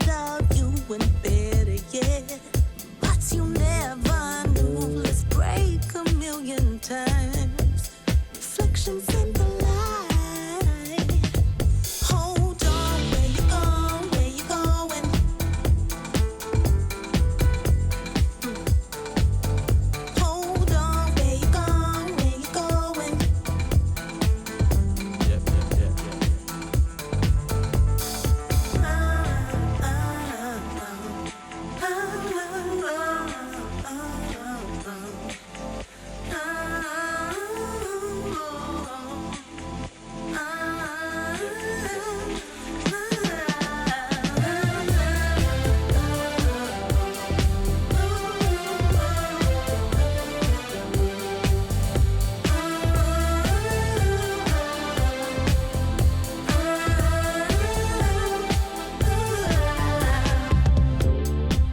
love you and better yet, but you never knew. Let's break a million times. Reflections in the light. Hold on, where you going? Where you going? Hold on, where you going? Where you going?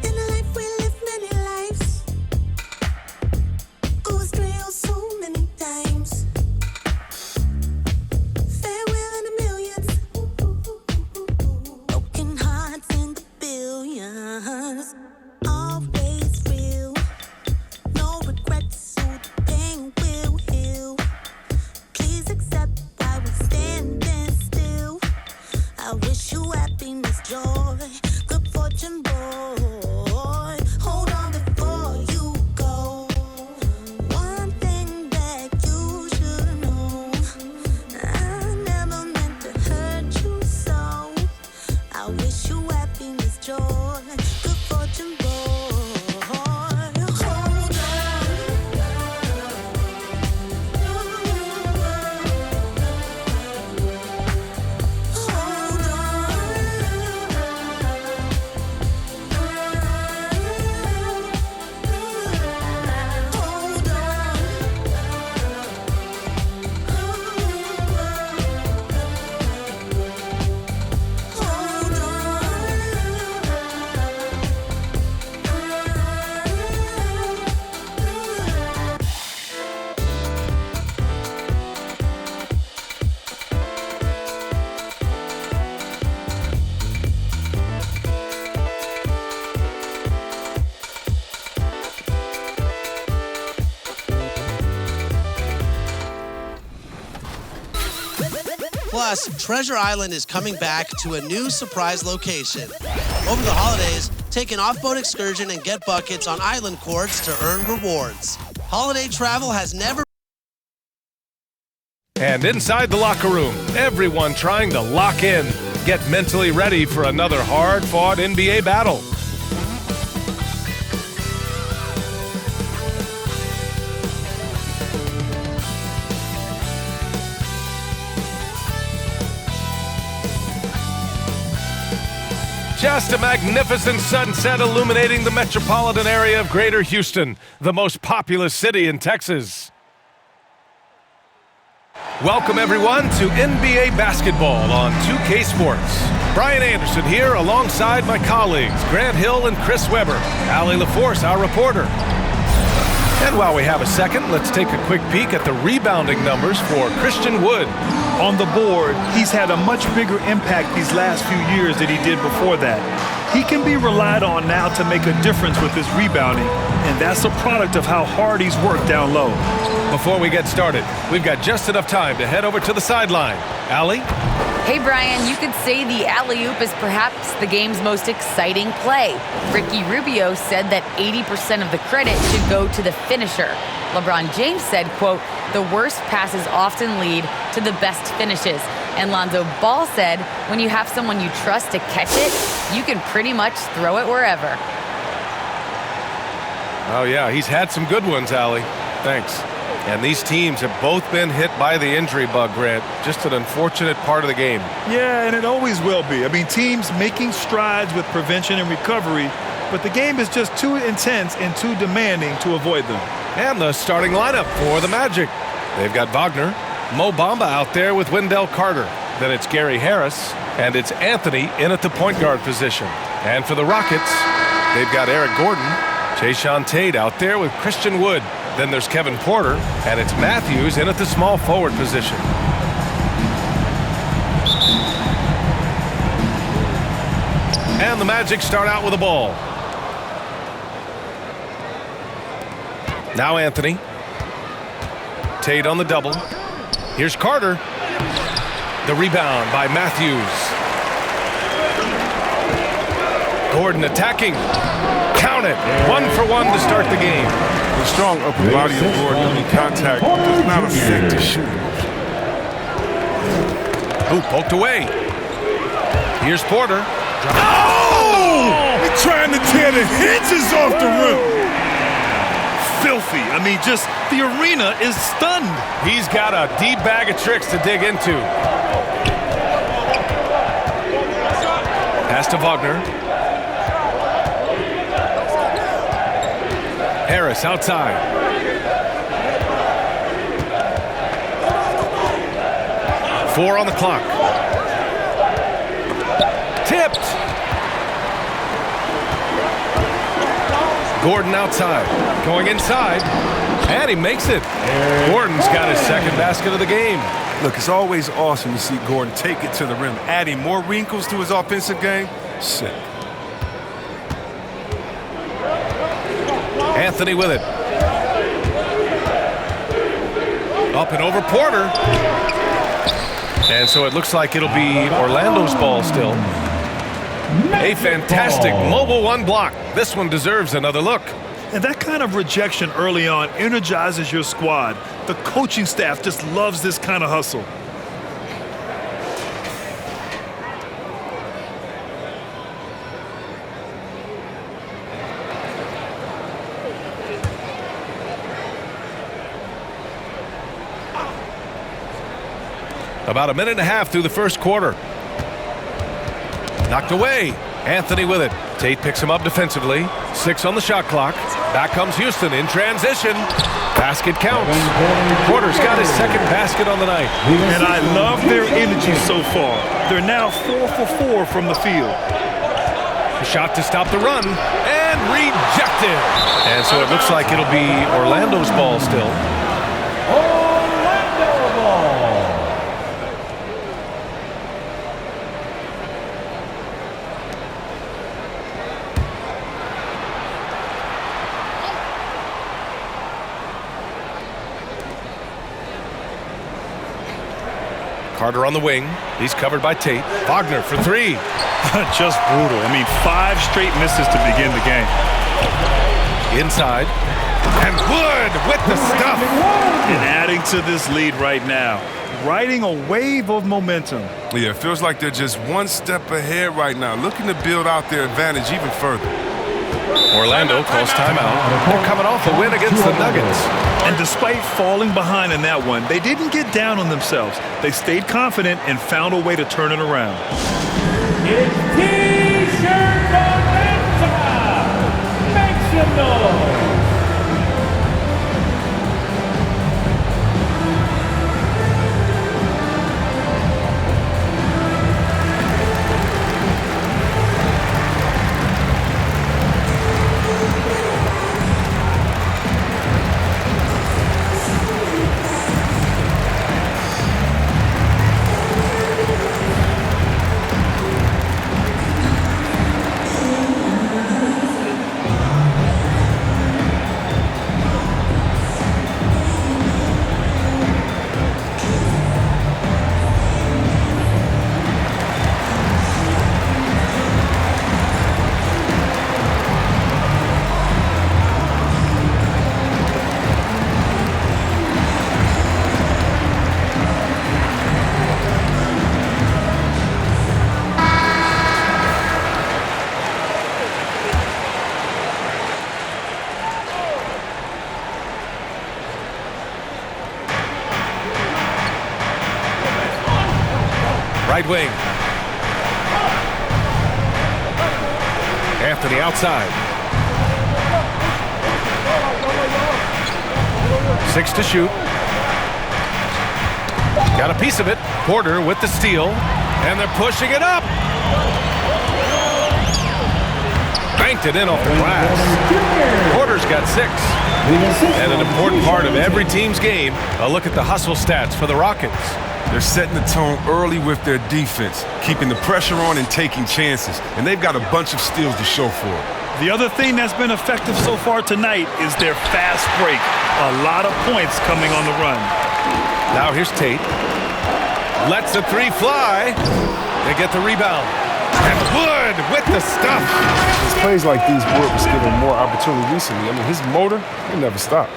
In a life we live many lives, go astray oh so many times. Farewell in the millions, broken hearts in the billions. Always real, no regrets, so the pain will heal. Please accept I was standing still. I wish you happiness, joy, good fortune, boy. Hold on before you go. One thing that you should know, I never meant to hurt you so. I wish you happiness, joy, good fortune, boy. Hold Plus, Treasure Island is coming back to a new surprise location. Over the holidays, take an off-boat excursion and get buckets on island courts to earn rewards. Holiday travel has never. And inside the locker room, everyone trying to lock in, get mentally ready for another hard-fought NBA battle. Just a magnificent sunset illuminating the metropolitan area of Greater Houston, the most populous city in Texas. Welcome everyone to NBA basketball on 2K Sports. Brian Anderson here alongside my colleagues Grant Hill and Chris Webber, Allie LaForce, our reporter. And while we have a second, let's take a quick peek at the rebounding numbers for Christian Wood. On the board, he's had a much bigger impact these last few years than he did before that. He can be relied on now to make a difference with his rebounding, and that's a product of how hard he's worked down low. Before we get started, we've got just enough time to head over to the sideline. Allie? Hey, Brian, you could say the alley-oop is perhaps the game's most exciting play. Ricky Rubio said that 80% of the credit should go to the finisher. LeBron James said, quote, the worst passes often lead to the best finishes. And Lonzo Ball said, when you have someone you trust to catch it, you can pretty much throw it wherever. Oh, yeah, he's had some good ones, Allie. Thanks. And these teams have both been hit by the injury bug, Grant. Just an unfortunate part of the game. Yeah, and it always will be. I mean, teams making strides with prevention and recovery, but the game is just too intense and too demanding to avoid them. And the starting lineup for the Magic. They've got Wagner, Mo Bamba out there with Wendell Carter. Then it's Gary Harris, and it's Anthony in at the point guard position. And for the Rockets, they've got Eric Gordon, Jayshawn Tate out there with Christian Wood. Then there's Kevin Porter, and it's Matthews in at the small forward position. And the Magic start out with a ball. Now Anthony. Tate on the double. Here's Carter. The rebound by Matthews. Gordon attacking. Count it. 1 for 1 to start the game. The strong upper body of Gordon in contact does not affect his shooting. Ooh, poked away. Here's Porter. Oh! He's trying to tear the hinges off the rim. Filthy. I mean, just the arena is stunned. He's got a deep bag of tricks to dig into. Pass to Wagner. Harris outside. Four on the clock. Tipped. Gordon outside. Going inside. And he makes it. Gordon's got his second basket of the game. Look, it's always awesome to see Gordon take it to the rim, adding more wrinkles to his offensive game. Sick. Anthony with it. Up and over Porter. And so it looks like it'll be Orlando's ball still. A fantastic mobile one block. This one deserves another look. And that kind of rejection early on energizes your squad. The coaching staff just loves this kind of hustle. About a minute and a half through the first quarter. Knocked away. Anthony with it. Tate picks him up defensively. 6 on the shot clock. Back comes Houston in transition. Basket counts. Porter's got his second basket on the night. And I love their energy so far. They're now 4 for 4 from the field. A shot to stop the run. And rejected. And so it looks like it'll be Orlando's ball still. Carter on the wing. He's covered by Tate. Wagner for 3. Just brutal. I mean, 5 straight misses to begin the game. Inside. And Wood with the stuff. And adding to this lead right now. Riding a wave of momentum. Yeah, it feels like they're just one step ahead right now, looking to build out their advantage even further. Orlando calls timeout. They're coming off a win against the Nuggets. And despite falling behind in that one, they didn't get down on themselves. They stayed confident and found a way to turn it around. It's T-shirt momentum! Make some noise! Right wing. Anthony outside. 6 to shoot. Got a piece of it. Porter with the steal. And they're pushing it up. Banked it in off the glass. Porter's got 6. And an important part of every team's game, a look at the hustle stats for the Rockets. They're setting the tone early with their defense, keeping the pressure on and taking chances. And they've got a bunch of steals to show for it. The other thing that's been effective so far tonight is their fast break. A lot of points coming on the run. Now here's Tate. Lets the three fly. They get the rebound. And Wood with the stuff. It's plays like these, Wood was given more opportunity recently. I mean, his motor, he never stopped.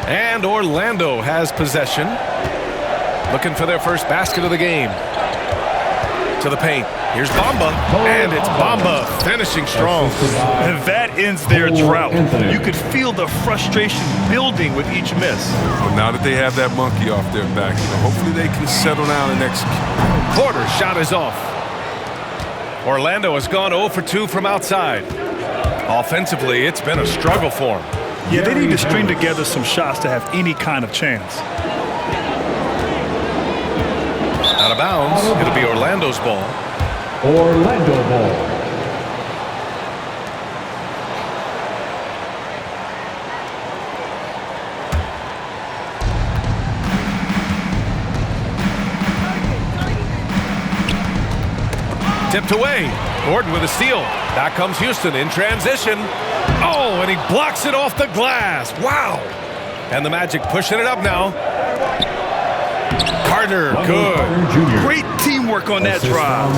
And Orlando has possession. Looking for their first basket of the game. To the paint. Here's Bamba. And it's Bamba finishing strong. And that ends their drought. You could feel the frustration building with each miss. But now that they have that monkey off their back, hopefully they can settle down and execute. Porter's shot is off. Orlando has gone 0 for 2 from outside. Offensively, it's been a struggle for them. Yeah, they need to string together some shots to have any kind of chance. Out of bounds. It'll be Orlando's ball. Orlando ball. Tipped away. Gordon with a steal. Back comes Houston in transition. Oh, and he blocks it off the glass. Wow. And the Magic pushing it up now. Carter, good. Great teamwork on that drive.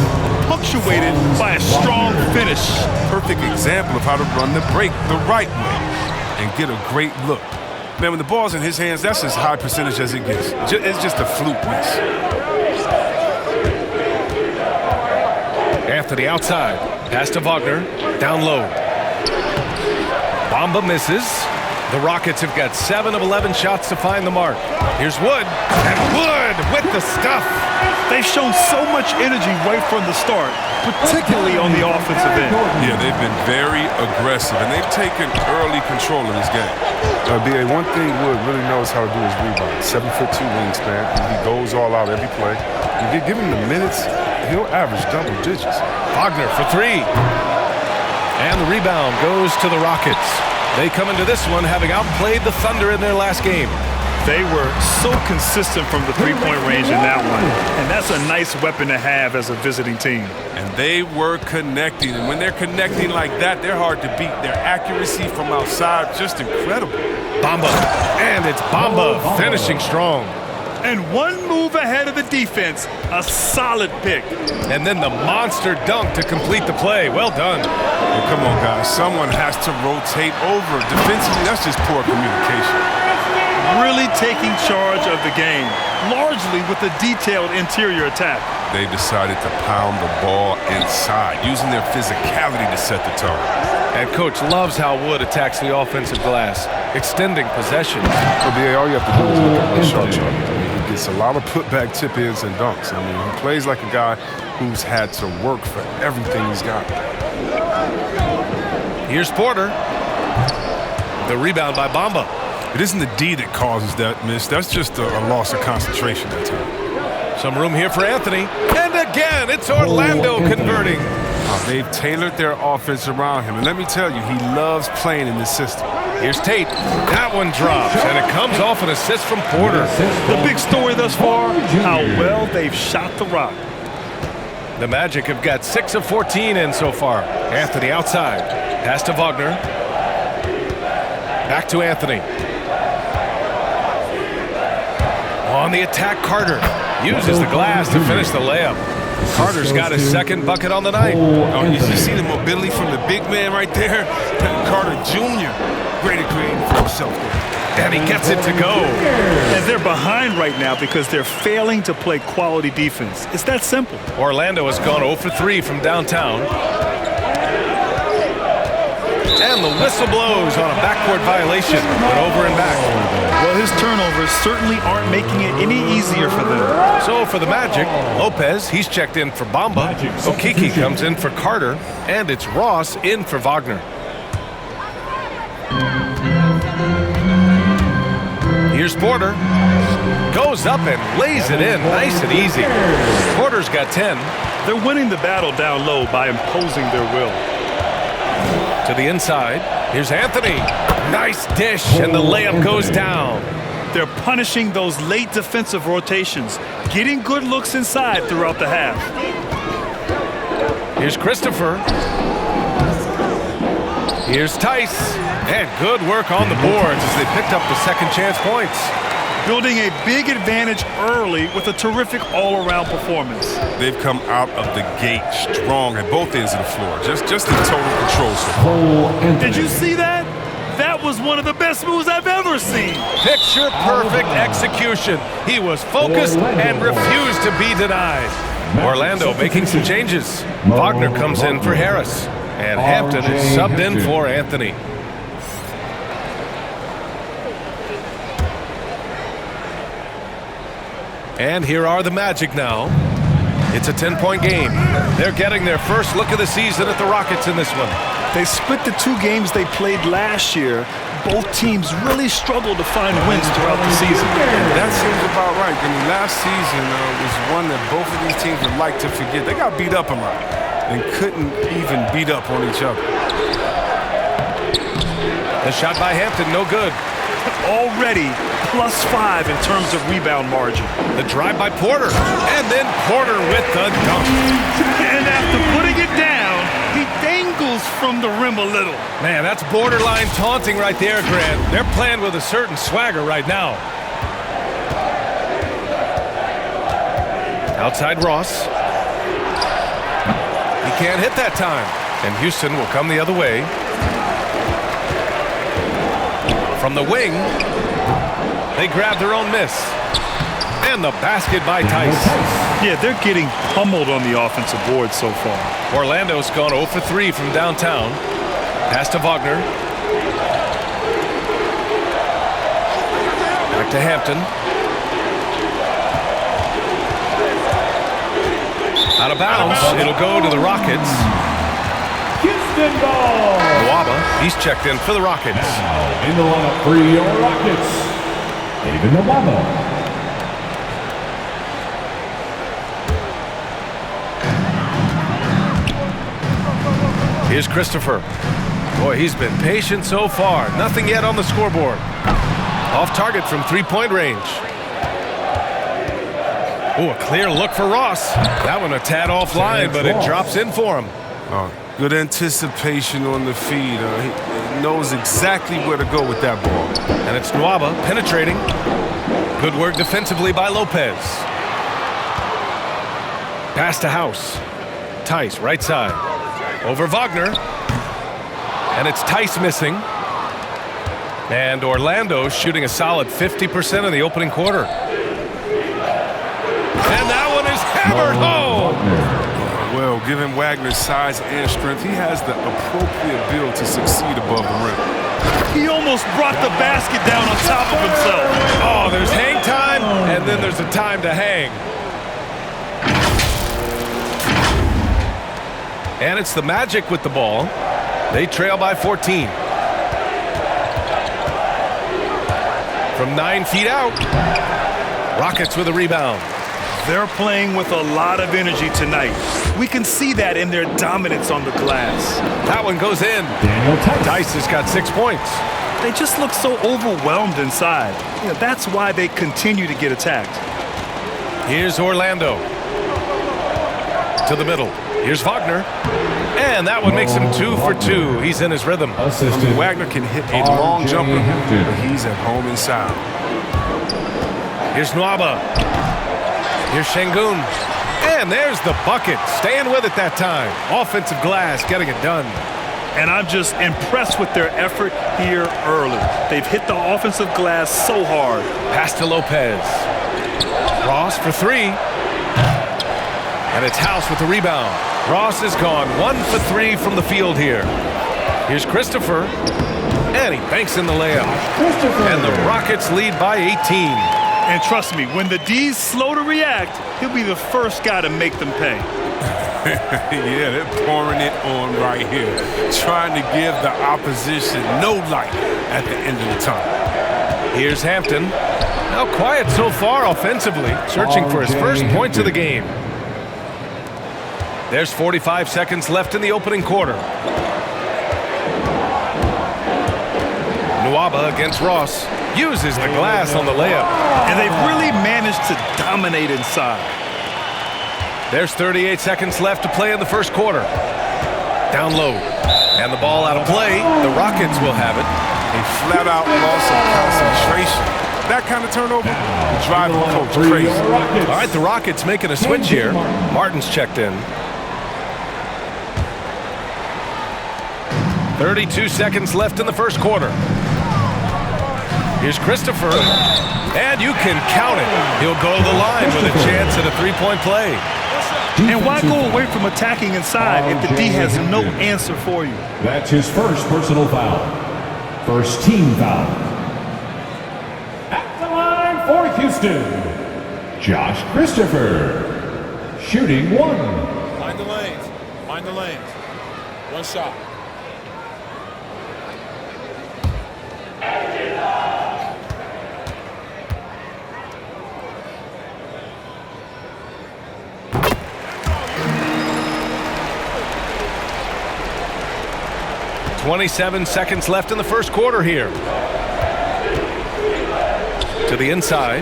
Punctuated by a strong finish. Perfect example of how to run the break the right way and get a great look. Man, when the ball's in his hands, that's as high percentage as it gets. It's just a fluke miss. Anthony outside. Pass to Wagner. Down low. Bamba misses. The Rockets have got 7 of 11 shots to find the mark. Here's Wood. And Wood with the stuff. They've shown so much energy right from the start, particularly on the offensive end. Yeah, they've been very aggressive, and they've taken early control of this game. B.A., one thing Wood really knows how to do is rebound. 7'2" wingspan. He goes all out every play. You give him the minutes, he'll average double digits. Wagner for 3. And the rebound goes to the Rockets. They come into this one having outplayed the Thunder in their last game. They were so consistent from the three-point range in that one. And that's a nice weapon to have as a visiting team. And they were connecting. And when they're connecting like that, they're hard to beat. Their accuracy from outside, just incredible. Bamba. And it's Bamba finishing strong. And one move ahead of the defense, a solid pick. And then the monster dunk to complete the play. Well done. Well, come on, guys. Someone has to rotate over. Defensively, that's just poor communication. Really taking charge of the game, largely with a detailed interior attack. They decided to pound the ball inside, using their physicality to set the tone. And Coach loves how Wood attacks the offensive glass, extending possession. So, B.A., all you have to do is look at the shot chart. He gets a lot of putback tip-ins and dunks. I mean, he plays like a guy who's had to work for everything he's got. Here's Porter. The rebound by Bamba. It isn't the D that causes that miss. That's just a loss of concentration that time. Some room here for Anthony. And again, it's Orlando converting. They've tailored their offense around him. And let me tell you, he loves playing in this system. Here's Tate. That one drops, and it comes off an assist from Porter. The big story thus far, how well they've shot the rock. The Magic have got 6 of 14 in so far. Anthony outside. Pass to Wagner. Back to Anthony. On the attack, Carter uses the glass to finish the layup. Carter's got his second bucket on the night. Oh, you see the mobility from the big man right there? Carter Jr. Great creating for himself there. And he gets it to go. And they're behind right now because they're failing to play quality defense. It's that simple. Orlando has gone 0 for 3 from downtown. And the whistle blows on a backcourt violation. Went over and back. Well, his turnovers certainly aren't making it any easier for them. So for the Magic, Lopez, he's checked in for Bamba. Okeke comes in for Carter. And it's Ross in for Wagner. Here's Porter. Goes up and lays it in nice and easy. Porter's got 10. They're winning the battle down low by imposing their will. To the inside. Here's Anthony. Nice dish, and the layup goes down. They're punishing those late defensive rotations, getting good looks inside throughout the half. Here's Christopher. Here's Tice. And good work on the boards as they picked up the second chance points. Building a big advantage early with a terrific all-around performance. They've come out of the gate strong at both ends of the floor. Just in total control so far. Did you see that? That was one of the best moves I've ever seen. Picture perfect execution. He was focused and refused to be denied. Orlando making some changes. Wagner comes in for Harris. And Hampton is subbed in for Anthony. And here are the Magic now. It's a 10-point game. They're getting their first look of the season at the Rockets in this one. They split the 2 games they played last year. Both teams really struggled to find wins throughout the season. That seems about right. I mean, last season was one that both of these teams would like to forget. They got beat up a lot and couldn't even beat up on each other. The shot by Hampton, no good. Already +5 in terms of rebound margin. The drive by Porter, and then Porter with the dunk. And after putting it down, he dangles from the rim a little. Man, that's borderline taunting right there, Grant. They're playing with a certain swagger right now. Outside Ross. He can't hit that time. And Houston will come the other way. From the wing, they grab their own miss. And the basket by Tice. Yeah, they're getting pummeled on the offensive board so far. Orlando's gone 0 for 3 from downtown. Pass to Wagner. Back to Hampton. Out of bounds. It'll go to the Rockets. Houston ball. Nwaba, he's checked in for the Rockets. Now in the lineup for your Rockets, David Nwaba. Here's Christopher. Boy, he's been patient so far. Nothing yet on the scoreboard. Off target from three-point range. Oh, a clear look for Ross. That one a tad offline, but it drops in for him. Good anticipation on the feed. He knows exactly where to go with that ball. And it's Nwaba penetrating. Good work defensively by Lopez. Pass to House. Tice, right side. Over Wagner. And it's Tice missing. And Orlando shooting a solid 50% in the opening quarter. And that one is hammered home. Well, given Wagner's size and strength, he has the appropriate build to succeed above the rim. He almost brought the basket down on top of himself. Oh, there's hang time, and then there's a time to hang. And it's the Magic with the ball. They trail by 14. From 9 feet out, Rockets with a rebound. They're playing with a lot of energy tonight. We can see that in their dominance on the glass. That one goes in. Daniel Tice. Tice has got 6 points. They just look so overwhelmed inside. That's why they continue to get attacked. Here's Orlando. To the middle. Here's Wagner. And that one makes him 2 for 2. He's in his rhythm. Assistant Wagner can hit a long jumper, but he's at home inside. Here's Nwaba. Here's Şengün. And there's the bucket. Staying with it that time. Offensive glass, getting it done. And I'm just impressed with their effort here early. They've hit the offensive glass so hard. Pass to Lopez. Ross for 3. And it's House with the rebound. Ross has gone 1 for 3 from the field here. Here's Christopher. And he banks in the layup. And the Rockets lead by 18. And trust me, when the D's slow to react, he'll be the first guy to make them pay. Yeah, they're pouring it on right here. Trying to give the opposition no light at the end of the tunnel. Here's Hampton. Now quiet so far offensively. Searching for his first points of the game. There's 45 seconds left in the opening quarter. Nwaba against Ross. uses the glass on the layup. And they've really managed to dominate inside. There's 38 seconds left to play in the first quarter. Down low. And the ball out of play. The Rockets will have it. A flat-out loss of concentration. That kind of turnover will drive the coach crazy. All right, the Rockets making a switch here. Martin's checked in. 32 seconds left in the first quarter. Here's Christopher. And you can count it. He'll go to the line with a chance at a three-point play. And why go away from attacking inside if the D has no answer for you? That's his first personal foul. First team foul. At the line for Houston, Josh Christopher. Shooting one. Mind the lanes. Mind the lanes. One shot. .27 seconds left in the first quarter here. To the inside.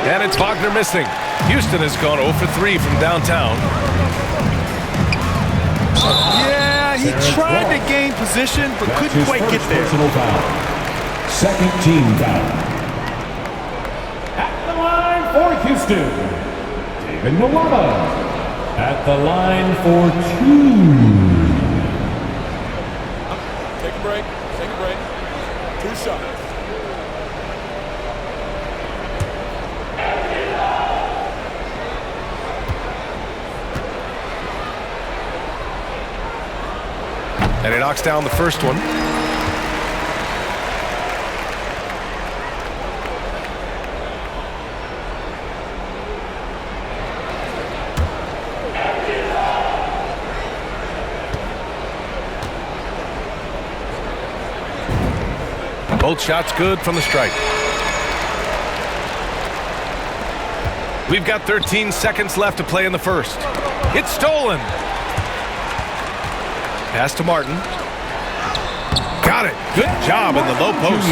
And it's Wagner missing. Houston has gone 0 for 3 from downtown. Yeah, he tried to gain position, but couldn't quite get there. Foul. Second team foul. At the line for Houston, David Nwaba. At the line for two. Take a break. Take a break. 2 shots. And he knocks down the first one. Both shots good from the strike. We've got 13 seconds left to play in the first. It's stolen. Pass to Martin. Got it. Good job in the low post.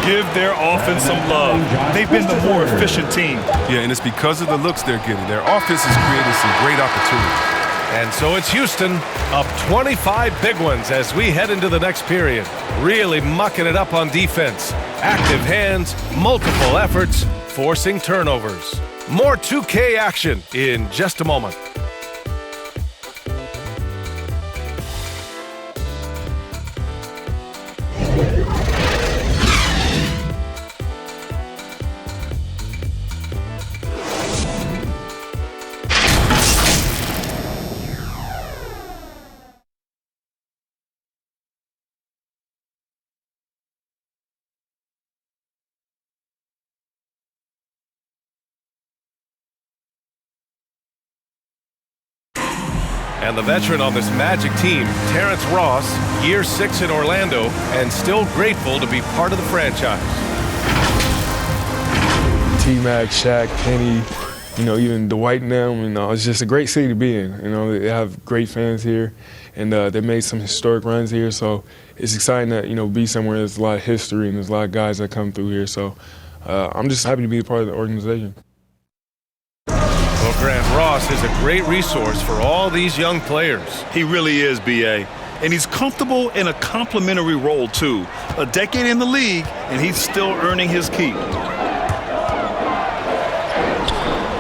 Give their offense some love. They've been the more efficient team. Yeah, and it's because of the looks they're getting. Their offense has created some great opportunities. And so it's Houston up 25 big ones as we head into the next period. Really mucking it up on defense. Active hands, multiple efforts, forcing turnovers. More 2K action in just a moment. And the veteran on this Magic team, Terrence Ross, year 6 in Orlando, and still grateful to be part of the franchise. T-Mac, Shaq, Penny, even Dwight and them, it's just a great city to be in. They have great fans here, and they made some historic runs here, so it's exciting to, be somewhere there's a lot of history and there's a lot of guys that come through here, so I'm just happy to be a part of the organization. Well, Grant, Ross is a great resource for all these young players. He really is, B.A. And he's comfortable in a complimentary role, too. A decade in the league, and he's still earning his keep.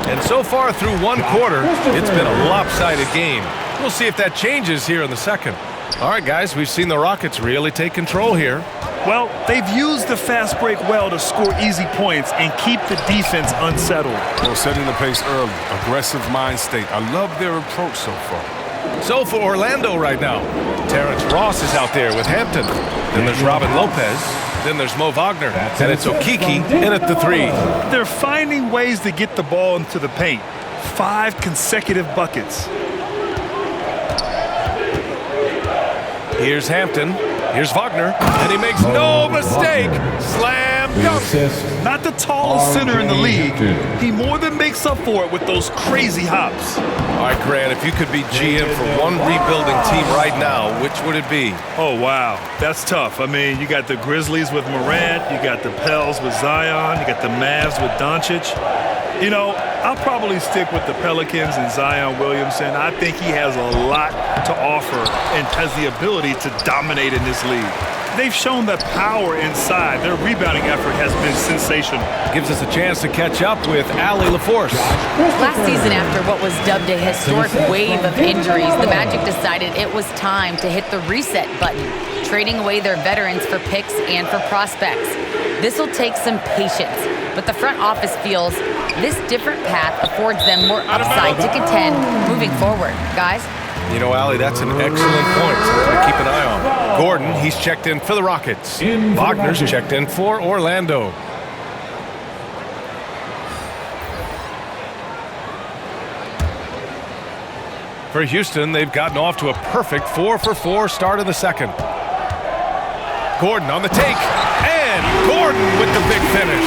And so far through one quarter, it's been a lopsided game. We'll see if that changes here in the second. All right, guys, we've seen the Rockets really take control here. Well, they've used the fast break well to score easy points and keep the defense unsettled. Well, setting the pace early, aggressive mind state. I love their approach so far. So for Orlando right now, Terrence Ross is out there with Hampton. Then there's Robin Lopez. Then there's Mo Wagner. And it's Okeke in at the 3. They're finding ways to get the ball into the paint. 5 consecutive buckets. Here's Hampton. Here's Wagner. And he makes no mistake. Slam The assist. Not the tallest center in the RJ league. Hampton. He more than makes up for it with those crazy hops. All right, Grant, if you could be GM for one rebuilding team right now, which would it be? Oh, wow. That's tough. I mean, you got the Grizzlies with Morant. You got the Pels with Zion. You got the Mavs with Doncic. You know, I'll probably stick with the Pelicans and Zion Williamson. I think he has a lot to offer and has the ability to dominate in this league. They've shown that power inside. Their rebounding effort has been sensational. Gives us a chance to catch up with Allie LaForce. Last season, after what was dubbed a historic wave of injuries, the Magic decided it was time to hit the reset button, trading away their veterans for picks and for prospects. This will take some patience, but the front office feels this different path affords them more upside to contend moving forward. Guys? You know, Allie, that's an excellent point. Something to keep an eye on. Gordon, he's checked in for the Rockets. Wagner's checked in for Orlando. For Houston, they've gotten off to a perfect 4-for-4 start of the second. Gordon on the take, and Gordon with the big finish.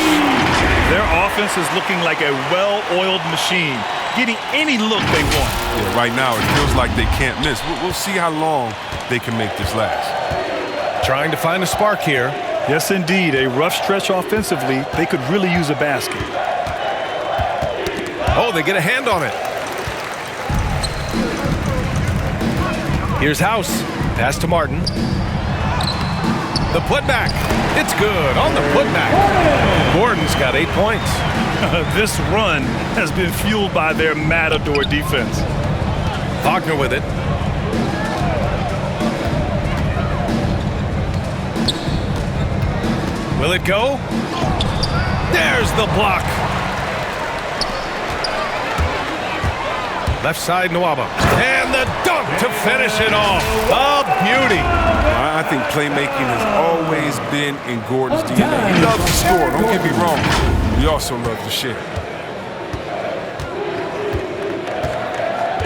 Their offense is looking like a well-oiled machine, getting any look they want. Yeah, right now, it feels like they can't miss. We'll see how long they can make this last. Trying to find a spark here. Yes, indeed. A rough stretch offensively. They could really use a basket. Oh, they get a hand on it. Here's House. Pass to Martin. The putback. It's good on the putback. Gordon's got 8 points. This run has been fueled by their Matador defense. Wagner with it. Will it go? There's the block. Left side, Nwaba. And the dunk to finish it off. A beauty. I think playmaking has always been in Gordon's DNA. He loves to score, don't get me wrong. He also loves to share.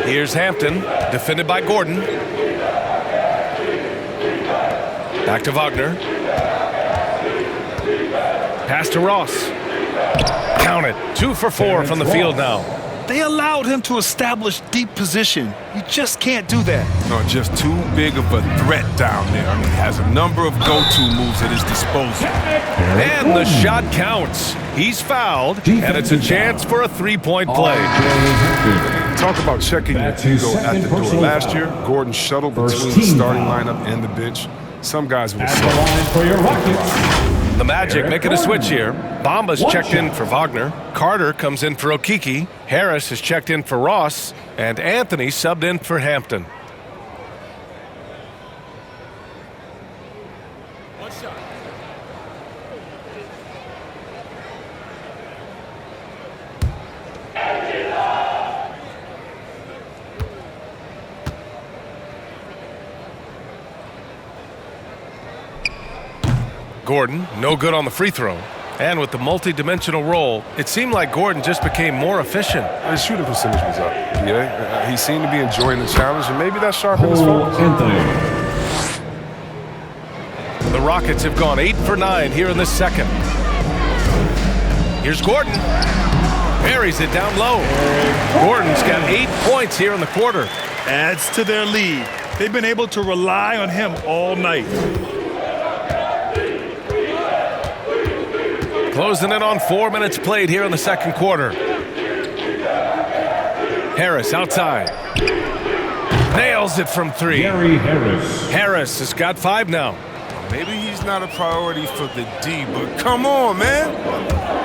Here's Hampton, defended by Gordon. Back to Wagner. Pass to Ross. Count it. 2 for 4 from the field now. They allowed him to establish deep position. You just can't do that. No, just too big of a threat down there. I mean, he has a number of go-to moves at his disposal. And the shot counts. He's fouled, and it's a chance for a three-point play. Talk about checking your ego at the door. Last year, Gordon shuttled between the starting lineup and the bench. Some guys will say. The Magic making a switch here. Bamba's checked in for Wagner. Carter comes in for Okiki. Harris has checked in for Ross. And Anthony subbed in for Hampton. Gordon, no good on the free throw. And with the multi-dimensional role, it seemed like Gordon just became more efficient. His shooting percentage was up. Yeah, he seemed to be enjoying the challenge, and maybe that sharpened his focus. The Rockets have gone 8 for 9 here in this second. Here's Gordon. Buries it down low. Gordon's got 8 points here in the quarter. Adds to their lead. They've been able to rely on him all night. Closing in on 4 minutes played here in the second quarter. Harris outside. Nails it from 3. Gary Harris. Harris has got 5 now. Maybe he's not a priority for the D, but come on, man.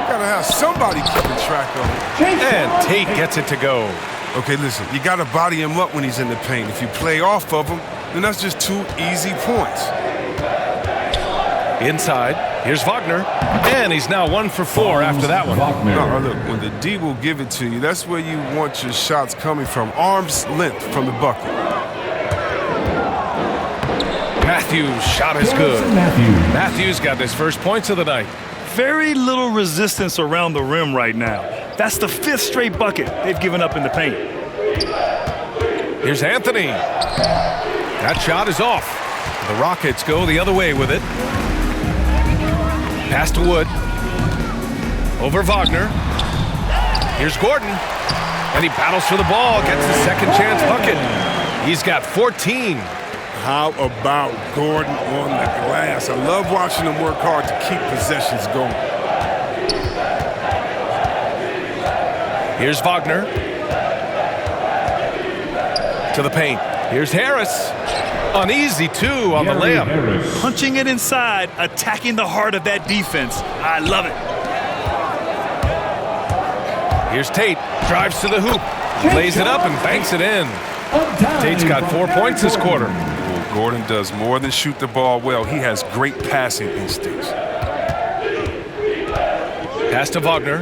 Gotta have somebody keeping track of it. And Tate gets it to go. Okay, listen, you gotta body him up when he's in the paint. If you play off of him, then that's just 2 easy points. Inside, here's Wagner. And he's now 1 for 4 after that one. No, look, when the D will give it to you, that's where you want your shots coming from. Arm's length from the bucket. Matthews' shot is good. Matthews got his first points of the night. Very little resistance around the rim right now. That's the 5th straight bucket they've given up in the paint. Here's Anthony. That shot is off. The Rockets go the other way with it. Pass to Wood. Over Wagner. Here's Gordon. And he battles for the ball, gets the second chance bucket. He's got 14. How about Gordon on the glass? I love watching him work hard to keep possessions going. Here's Wagner. To the paint. Here's Harris. Uneasy, too, on the layup. Punching it inside, attacking the heart of that defense. I love it. Here's Tate. Drives to the hoop. Lays it up and banks it in. Tate's got 4 points this quarter. Well, Gordon does more than shoot the ball well. He has great passing instincts. Pass to Wagner.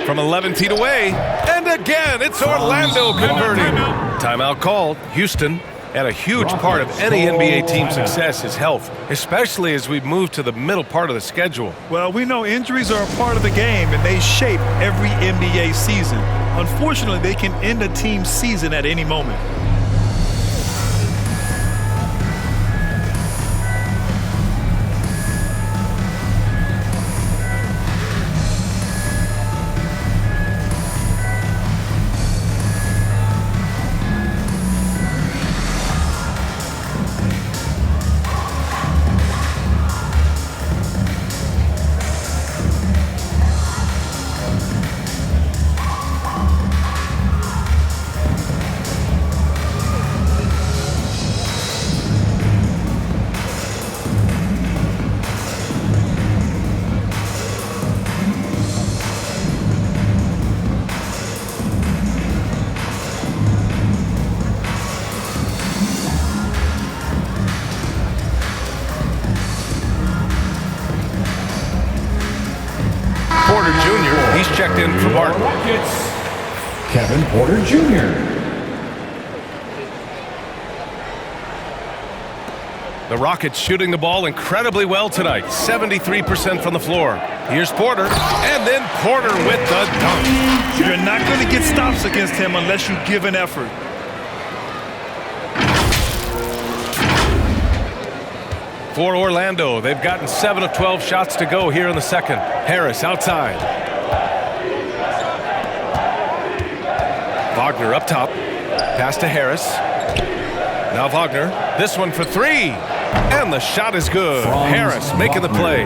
From 11 feet away. And again, it's Orlando converting. Timeout called. Houston. And a huge part of any NBA team's success is health, especially as we move to the middle part of the schedule. Well, we know injuries are a part of the game, and they shape every NBA season. Unfortunately, they can end a team's season at any moment. Porter Jr., he's checked in for Martin. Kevin Porter Jr. The Rockets shooting the ball incredibly well tonight, 73% from the floor. Here's Porter, and then Porter with the dunk. You're not going to get stops against him unless you give an effort. For Orlando, they've gotten 7 of 12 shots to go here in the second. Harris outside. Wagner up top. Pass to Harris. Now Wagner. This one for three. And the shot is good. Harris making the play.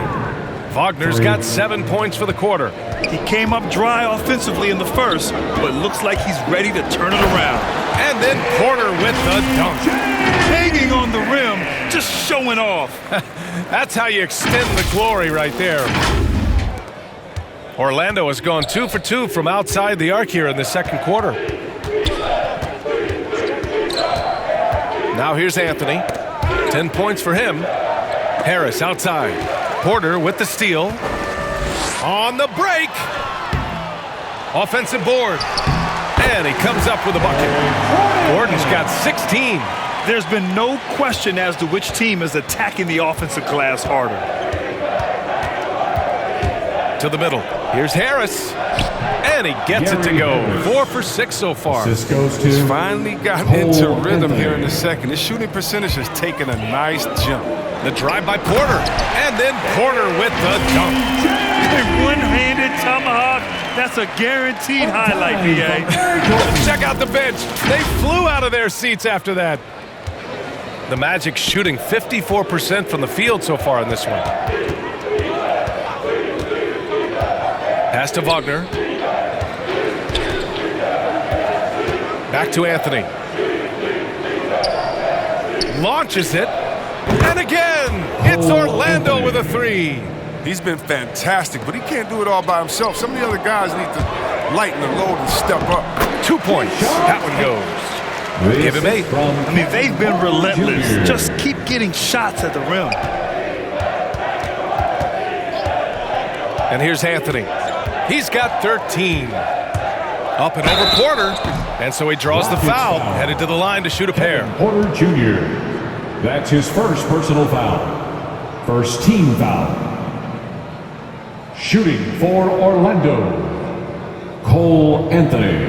Wagner's got 7 points for the quarter. He came up dry offensively in the first, but looks like he's ready to turn it around. And then Porter with the dunk. Hanging on the rim, just showing off. That's how you extend the glory right there. Orlando has gone 2 for 2 from outside the arc here in the second quarter. Now here's Anthony. 10 points for him. Harris outside. Porter with the steal. On the break. Offensive board. And he comes up with a bucket. Gordon's got 16. There's been no question as to which team is attacking the offensive glass harder. To the middle. Here's Harris. And he gets it to go. 4 for 6 so far. He's finally gotten into rhythm here in the second. His shooting percentage has taken a nice jump. The drive by Porter. And then Porter with the dunk. A one-handed tomahawk. That's a guaranteed highlight, B.A. Check out the bench. They flew out of their seats after that. The Magic shooting 54% from the field so far in this one. Pass to Wagner. Back to Anthony. Launches it. And again, it's Orlando with a three. He's been fantastic, but he can't do it all by himself. Some of the other guys need to lighten the load and step up. 2 points. That one goes. Give him 8. I mean, they've been relentless. Just keep getting shots at the rim. And here's Anthony. He's got 13. Up and over Porter. And so he draws the foul, headed to the line to shoot a pair. Porter Jr. That's his first personal foul. First team foul. Shooting for Orlando, Cole Anthony,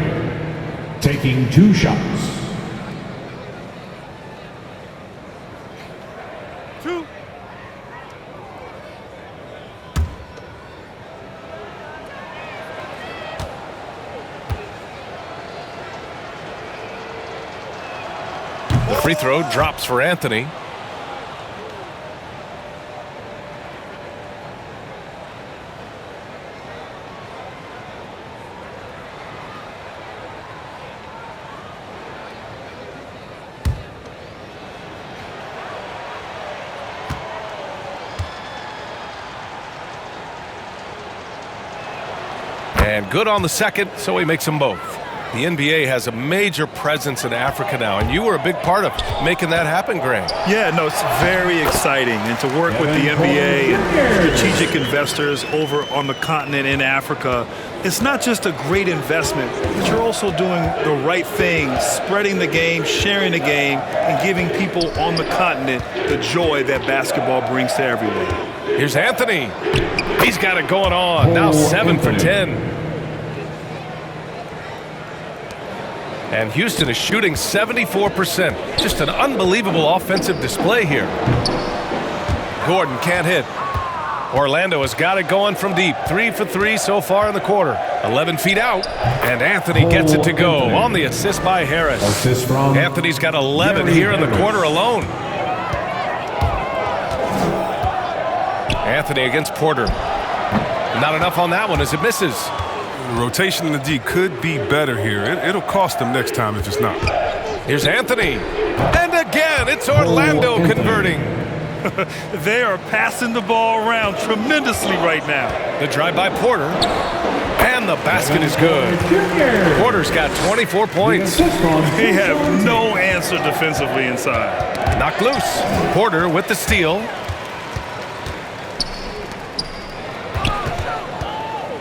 taking 2 shots. 2. Free throw drops for Anthony. And good on the second, so he makes them both. The NBA has a major presence in Africa now, and you were a big part of making that happen, Greg. Yeah, no, it's very exciting. And to work with the NBA and strategic investors over on the continent in Africa, it's not just a great investment, but you're also doing the right thing, spreading the game, sharing the game, and giving people on the continent the joy that basketball brings to everyone. Here's Anthony. He's got it going on. Now 7 for 10. And Houston is shooting 74%. Just an unbelievable offensive display here. Gordon can't hit. Orlando has got it going from deep. 3 for 3 so far in the quarter. 11 feet out. And Anthony gets it to go on the assist by Harris. Anthony's got 11 here in the quarter alone. Anthony against Porter. Not enough on that one as it misses. The rotation in the D could be better here. It'll cost them next time if it's not. Here's Anthony. And again, it's Orlando converting. They are passing the ball around tremendously right now. The drive by Porter. And the basket is good. Porter's got 24 points. They have no answer defensively inside. Knocked loose. Porter with the steal.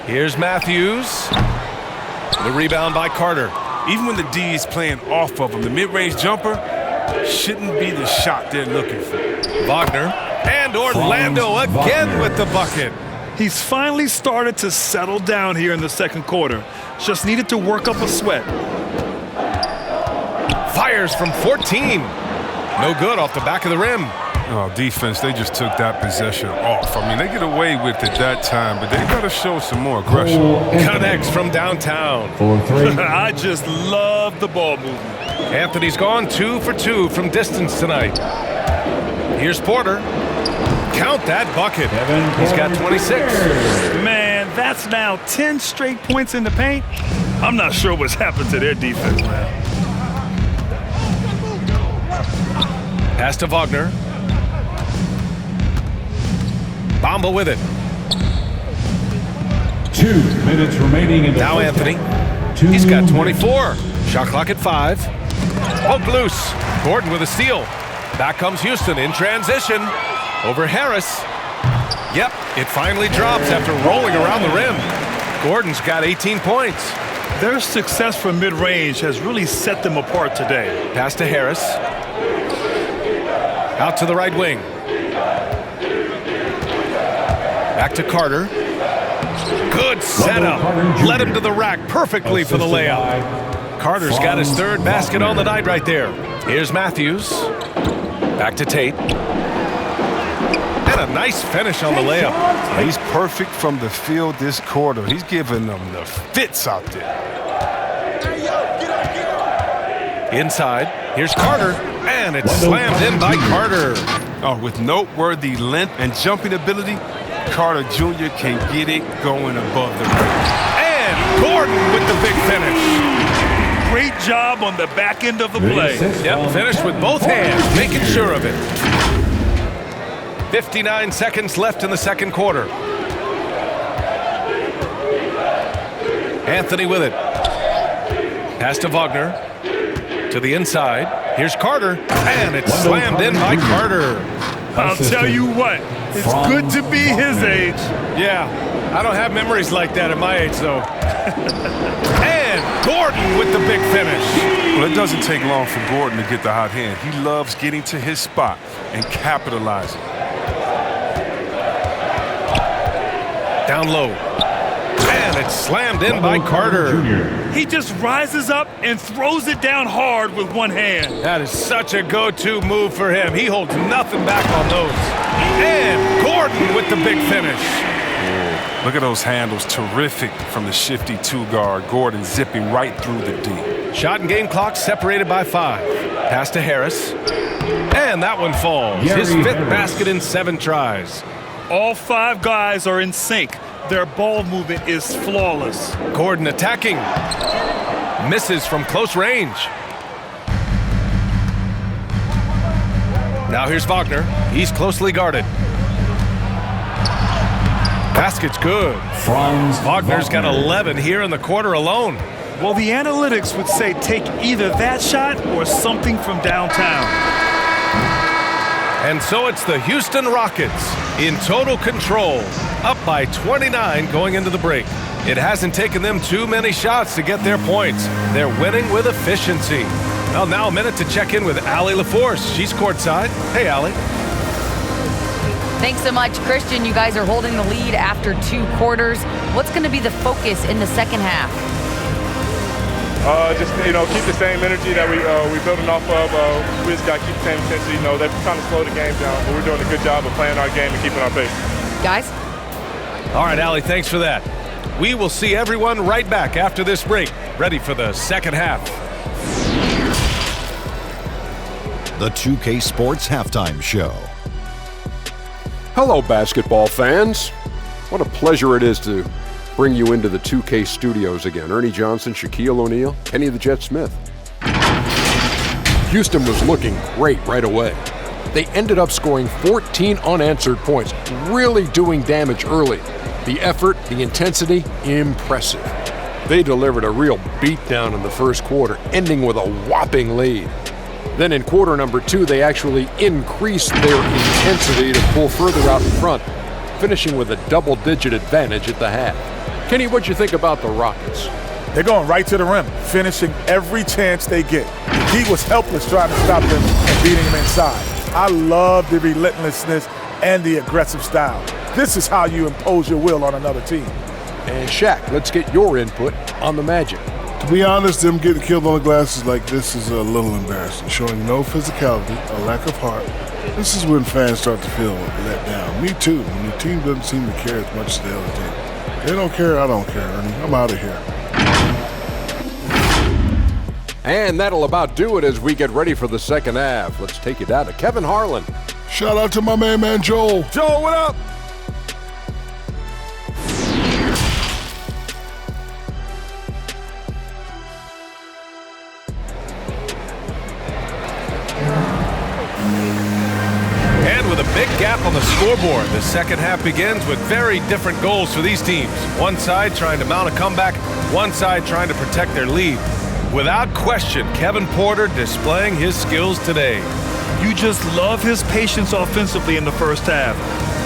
Here's Matthews. The rebound by Carter. Even when the D is playing off of him, the mid-range jumper shouldn't be the shot they're looking for. Wagner. And Orlando again with the bucket. He's finally started to settle down here in the second quarter. Just needed to work up a sweat. Fires from 14. No good off the back of the rim. Oh, defense, they just took that possession off. I mean, they get away with it that time, but they got to show some more aggression. Connects from downtown. I just love the ball movement. Anthony's gone 2 for 2 from distance tonight. Here's Porter. Count that bucket. He's got 26. Man, that's now 10 straight points in the paint. I'm not sure what's happened to their defense, man. Pass to Wagner. Bamba with it. 2 minutes remaining in the now Anthony. He's got 24. Shot clock at 5. Poke loose. Gordon with a steal. Back comes Houston in transition. Over Harris. Yep, it finally drops after rolling around the rim. Gordon's got 18 points. Their success from mid-range has really set them apart today. Pass to Harris. Out to the right wing. Back to Carter. Good setup. Led him to the rack perfectly for the layup. Carter's got his third basket on the night right there. Here's Matthews. Back to Tate. And a nice finish on the layup. He's perfect from the field this quarter. He's giving them the fits out there. Inside. Here's Carter. And it's slammed in by Carter. Oh, with noteworthy length and jumping ability, Carter Jr. can get it going above the rim. And Gordon with the big finish. Great job on the back end of the play. Yep, finished with both hands, making sure of it. 59 seconds left in the second quarter. Anthony with it. Pass to Wagner. To the inside. Here's Carter. And it's slammed in by Carter. I'll tell you what, it's good to be his age. Yeah, I don't have memories like that at my age, though. And Gordon with the big finish. Well, it doesn't take long for Gordon to get the hot hand. He loves getting to his spot and capitalizing. Down low. And it's slammed in by Carter. He just rises up and throws it down hard with one hand. That is such a go-to move for him. He holds nothing back on those. And Gordon with the big finish. Look at those handles. Terrific from the shifty 2 guard. Gordon zipping right through the D. Shot and game clock separated by 5. Pass to Harris. And that one falls. His fifth basket in 7 tries. All 5 guys are in sync. Their ball movement is flawless. Gordon attacking. Misses from close range. Now here's Wagner. He's closely guarded. Basket's good. Wagner's got 11 here in the quarter alone. Well, the analytics would say take either that shot or something from downtown. And so it's the Houston Rockets in total control, up by 29 going into the break. It hasn't taken them too many shots to get their points. They're winning with efficiency. Well, now a minute to check in with Allie LaForce. She's courtside. Hey, Allie. Thanks so much, Christian. You guys are holding the lead after 2 quarters. What's going to be the focus in the second half? Just, keep the same energy that we're building off of. We just got to keep the same intensity. They're trying to slow the game down, but we're doing a good job of playing our game and keeping our pace. Guys? All right, Allie, thanks for that. We will see everyone right back after this break, ready for the second half. The 2K Sports Halftime Show. Hello, basketball fans. What a pleasure it is to bring you into the 2K studios again. Ernie Johnson, Shaquille O'Neal, Kenny the Jet Smith. Houston was looking great right away. They ended up scoring 14 unanswered points, really doing damage early. The effort, the intensity, impressive. They delivered a real beatdown in the first quarter, ending with a whopping lead. Then in quarter number 2, they actually increased their intensity to pull further out in front, finishing with a double-digit advantage at the half. Kenny, what'd you think about the Rockets? They're going right to the rim, finishing every chance they get. The D was helpless trying to stop them and beating them inside. I love the relentlessness and the aggressive style. This is how you impose your will on another team. And Shaq, let's get your input on the Magic. To be honest, them getting killed on the glass is like this is a little embarrassing, showing no physicality, a lack of heart. This is when fans start to feel let down. Me too, when the team doesn't seem to care as much as the other team. They don't care, I don't care, Ernie. I'm out of here. And that'll about do it as we get ready for the second half. Let's take it down to Kevin Harlan. Shout out to my main man, Joel. Joel, what up? And with a big gap on the scoreboard, the second half begins with very different goals for these teams. One side trying to mount a comeback, one side trying to protect their lead. Without question, Kevin Porter displaying his skills today. You just love his patience offensively in the first half.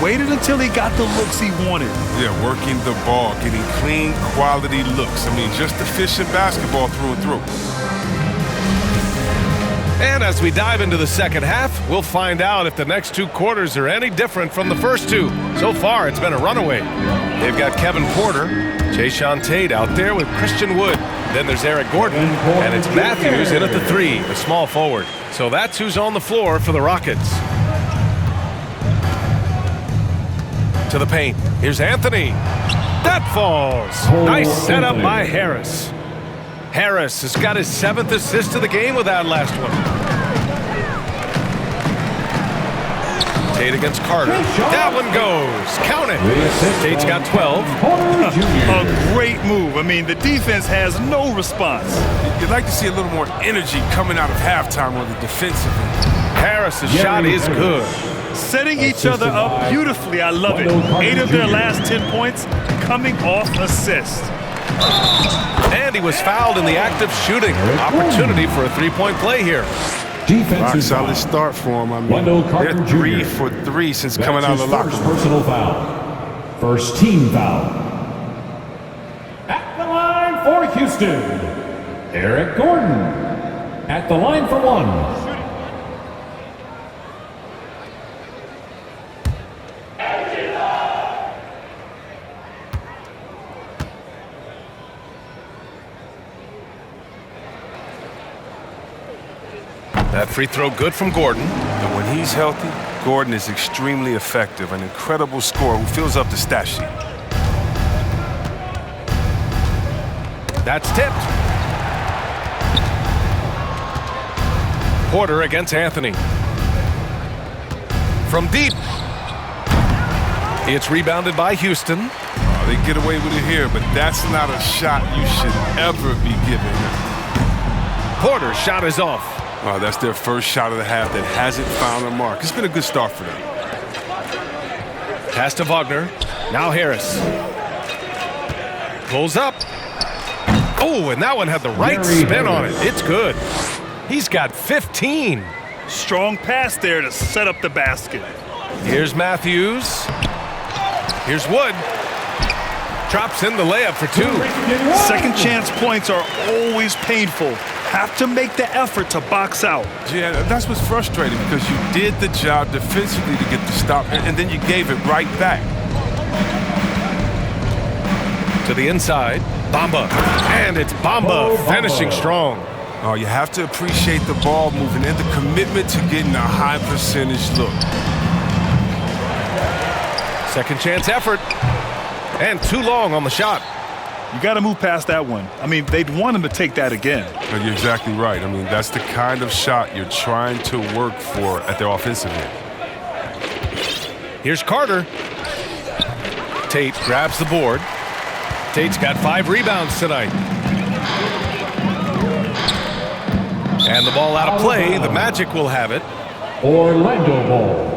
Waited until he got the looks he wanted. Yeah, working the ball, getting clean, quality looks. I mean, just efficient basketball through and through. And as we dive into the second half, we'll find out if the next 2 quarters are any different from the first 2. So far, it's been a runaway. They've got Kevin Porter, Jayshawn Tate out there with Christian Wood. Then there's Eric Gordon, and it's Matthews in at the 3, the small forward. So that's who's on the floor for the Rockets. To the paint. Here's Anthony. That falls. Nice setup by Harris. Harris has got his 7th assist of the game with that last one. Tate against Carter. That one goes. Count it. Tate's got 12. A great move. I mean, the defense has no response. You'd like to see a little more energy coming out of halftime on the defensive end. Harris's shot is good. Setting each other up beautifully. I love it. 8 of their last 10 points coming off assist. And he was fouled in the act of shooting. Opportunity for a 3-point play here. Rock solid start for him. I mean, they're 3 for 3 since coming out of the locker room. Personal foul. First team foul. At the line for Houston, Eric Gordon. At the line for 1. That free throw good from Gordon. And when he's healthy, Gordon is extremely effective, an incredible scorer who fills up the stat sheet. That's tipped. Porter against Anthony. From deep. It's rebounded by Houston. Oh, they get away with it here, but that's not a shot you should ever be given. Porter's shot is off. Oh, that's their first shot of the half that hasn't found a mark. It's been a good start for them. Pass to Wagner. Now Harris. Pulls up. Oh, and that one had the right spin on it. It's good. He's got 15. Strong pass there to set up the basket. Here's Matthews. Here's Wood. Drops in the layup for 2. Second chance points are always painful. Have to make the effort to box out. Yeah, that's what's frustrating because you did the job defensively to get the stop, and then you gave it right back. To the inside. Bamba. And it's Bamba finishing strong. Oh, you have to appreciate the ball moving and the commitment to getting a high percentage look. Second chance effort. And too long on the shot. You got to move past that one. I mean, they'd want him to take that again. You're exactly right. I mean, that's the kind of shot you're trying to work for at their offensive end. Here's Carter. Tate grabs the board. Tate's got 5 rebounds tonight. And the ball out of play. The Magic will have it. Orlando ball.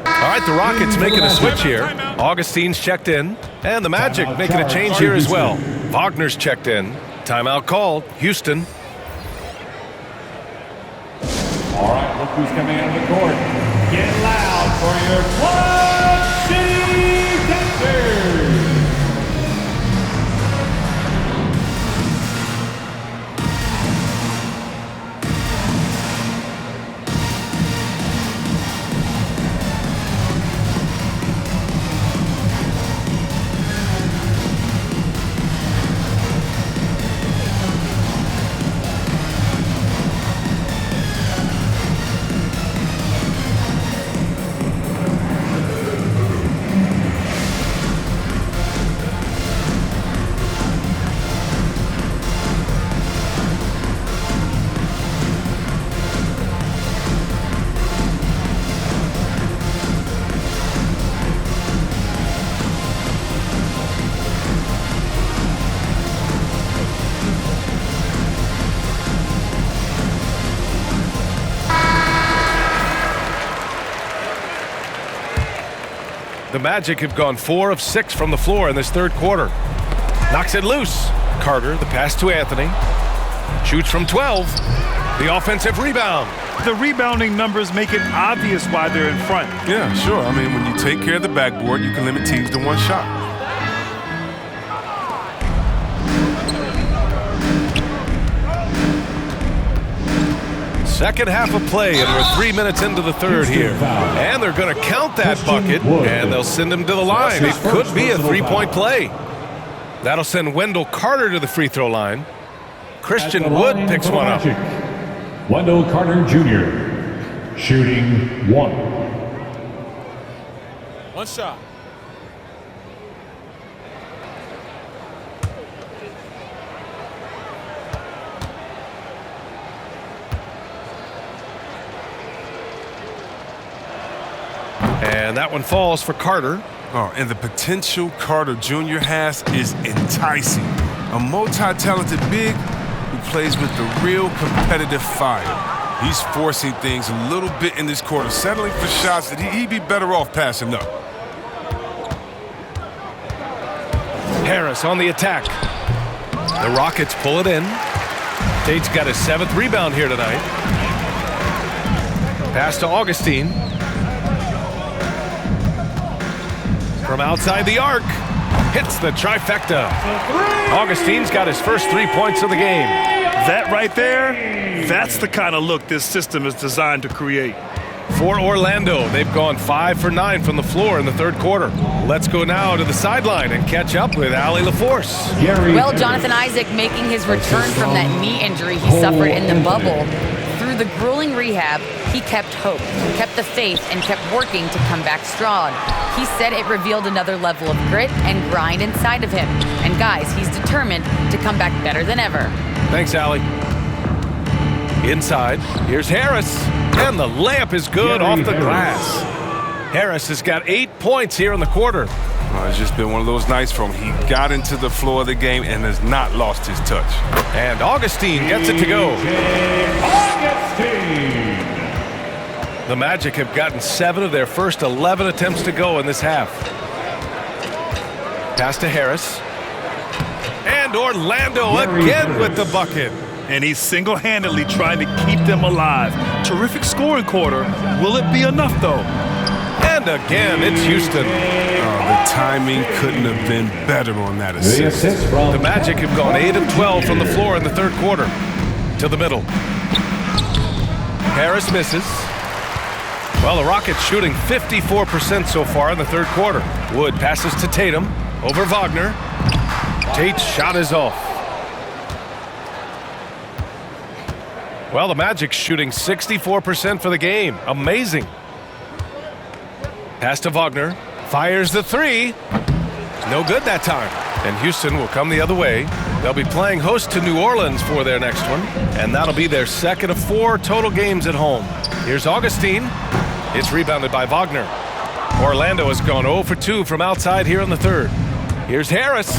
All right, the Rockets making a switch here. Augustine's checked in. And the Magic making a change here as well. Wagner's checked in. Timeout called. Houston. All right, look who's coming out of the court. Get loud for your Quad City Dancers. The Magic have gone 4 of 6 from the floor in this third quarter. Knocks it loose. Carter, the pass to Anthony. Shoots from 12. The offensive rebound. The rebounding numbers make it obvious why they're in front. Yeah, sure. I mean, when you take care of the backboard, you can limit teams to 1 shot. Second half of play, and we're 3 minutes into the third here. And they're going to count that bucket, and they'll send him to the line. It could be a 3-point play. That'll send Wendell Carter to the free throw line. Christian Wood picks one up. Wendell Carter Jr. shooting 1. 1 shot. And that one falls for Carter. Oh, and the potential Carter Jr. has is enticing. A multi-talented big who plays with the real competitive fire. He's forcing things a little bit in this quarter, settling for shots that he'd be better off passing up. Harris on the attack. The Rockets pull it in. Tate's got his 7th rebound here tonight. Pass to Augustine. From outside the arc, hits the trifecta. Augustine's got his first 3 points of the game. That right there, that's the kind of look this system is designed to create. For Orlando, they've gone 5 for 9 from the floor in the third quarter. Let's go now to the sideline and catch up with Allie LaForce. Well, Jonathan Isaac making his return from that knee injury he suffered in the bubble. Through the grueling rehab, he kept hope, kept the faith, and kept working to come back strong. He said it revealed another level of grit and grind inside of him. And guys, he's determined to come back better than ever. Thanks, Allie. Inside, here's Harris. And the layup is good off the glass. Harris has got 8 points here in the quarter. It's just been one of those nights from he got into the floor of the game and has not lost his touch. And Augustine gets it to go. The Magic have gotten 7 of their first 11 attempts to go in this half. Pass to Harris. And Orlando again with the bucket. And he's single-handedly trying to keep them alive. Terrific scoring quarter. Will it be enough, though? And again, it's Houston. The timing couldn't have been better on that assist. The Magic have gone 8 of 12 from the floor in the third quarter. To the middle. Harris misses. Well, the Rockets shooting 54% so far in the third quarter. Wood passes to Tatum over Wagner. Tate's shot is off. Well, the Magic shooting 64% for the game. Amazing. Pass to Wagner. Fires the three. No good that time. And Houston will come the other way. They'll be playing host to New Orleans for their next one. And that'll be their second of 4 total games at home. Here's Augustine. It's rebounded by Wagner. Orlando has gone 0 for 2 from outside here in the third. Here's Harris.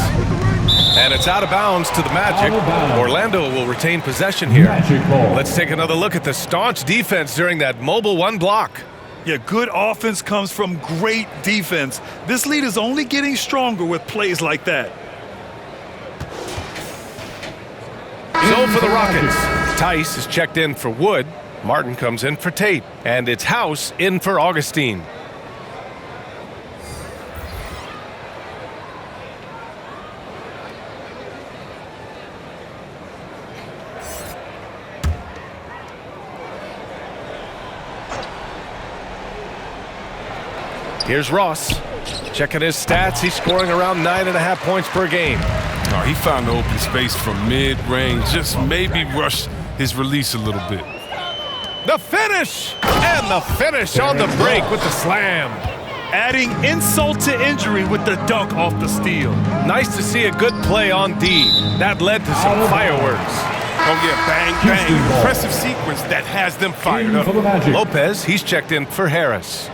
And it's out of bounds to the Magic. Orlando will retain possession here. Let's take another look at the staunch defense during that mobile 1 block. Yeah, good offense comes from great defense. This lead is only getting stronger with plays like that. So for the Rockets, Tice is checked in for Wood. Martin comes in for Tate. And it's House in for Augustine. Here's Ross. Checking his stats. He's scoring around 9.5 points per game. Oh, he found the open space from mid-range. Just maybe rush his release a little bit. The finish! And the finish on the break with the slam. Adding insult to injury with the dunk off the steal. Nice to see a good play on D. That led to some fireworks. Oh, yeah, bang, bang. Impressive sequence that has them fired up. Lopez, he's checked in for Harris.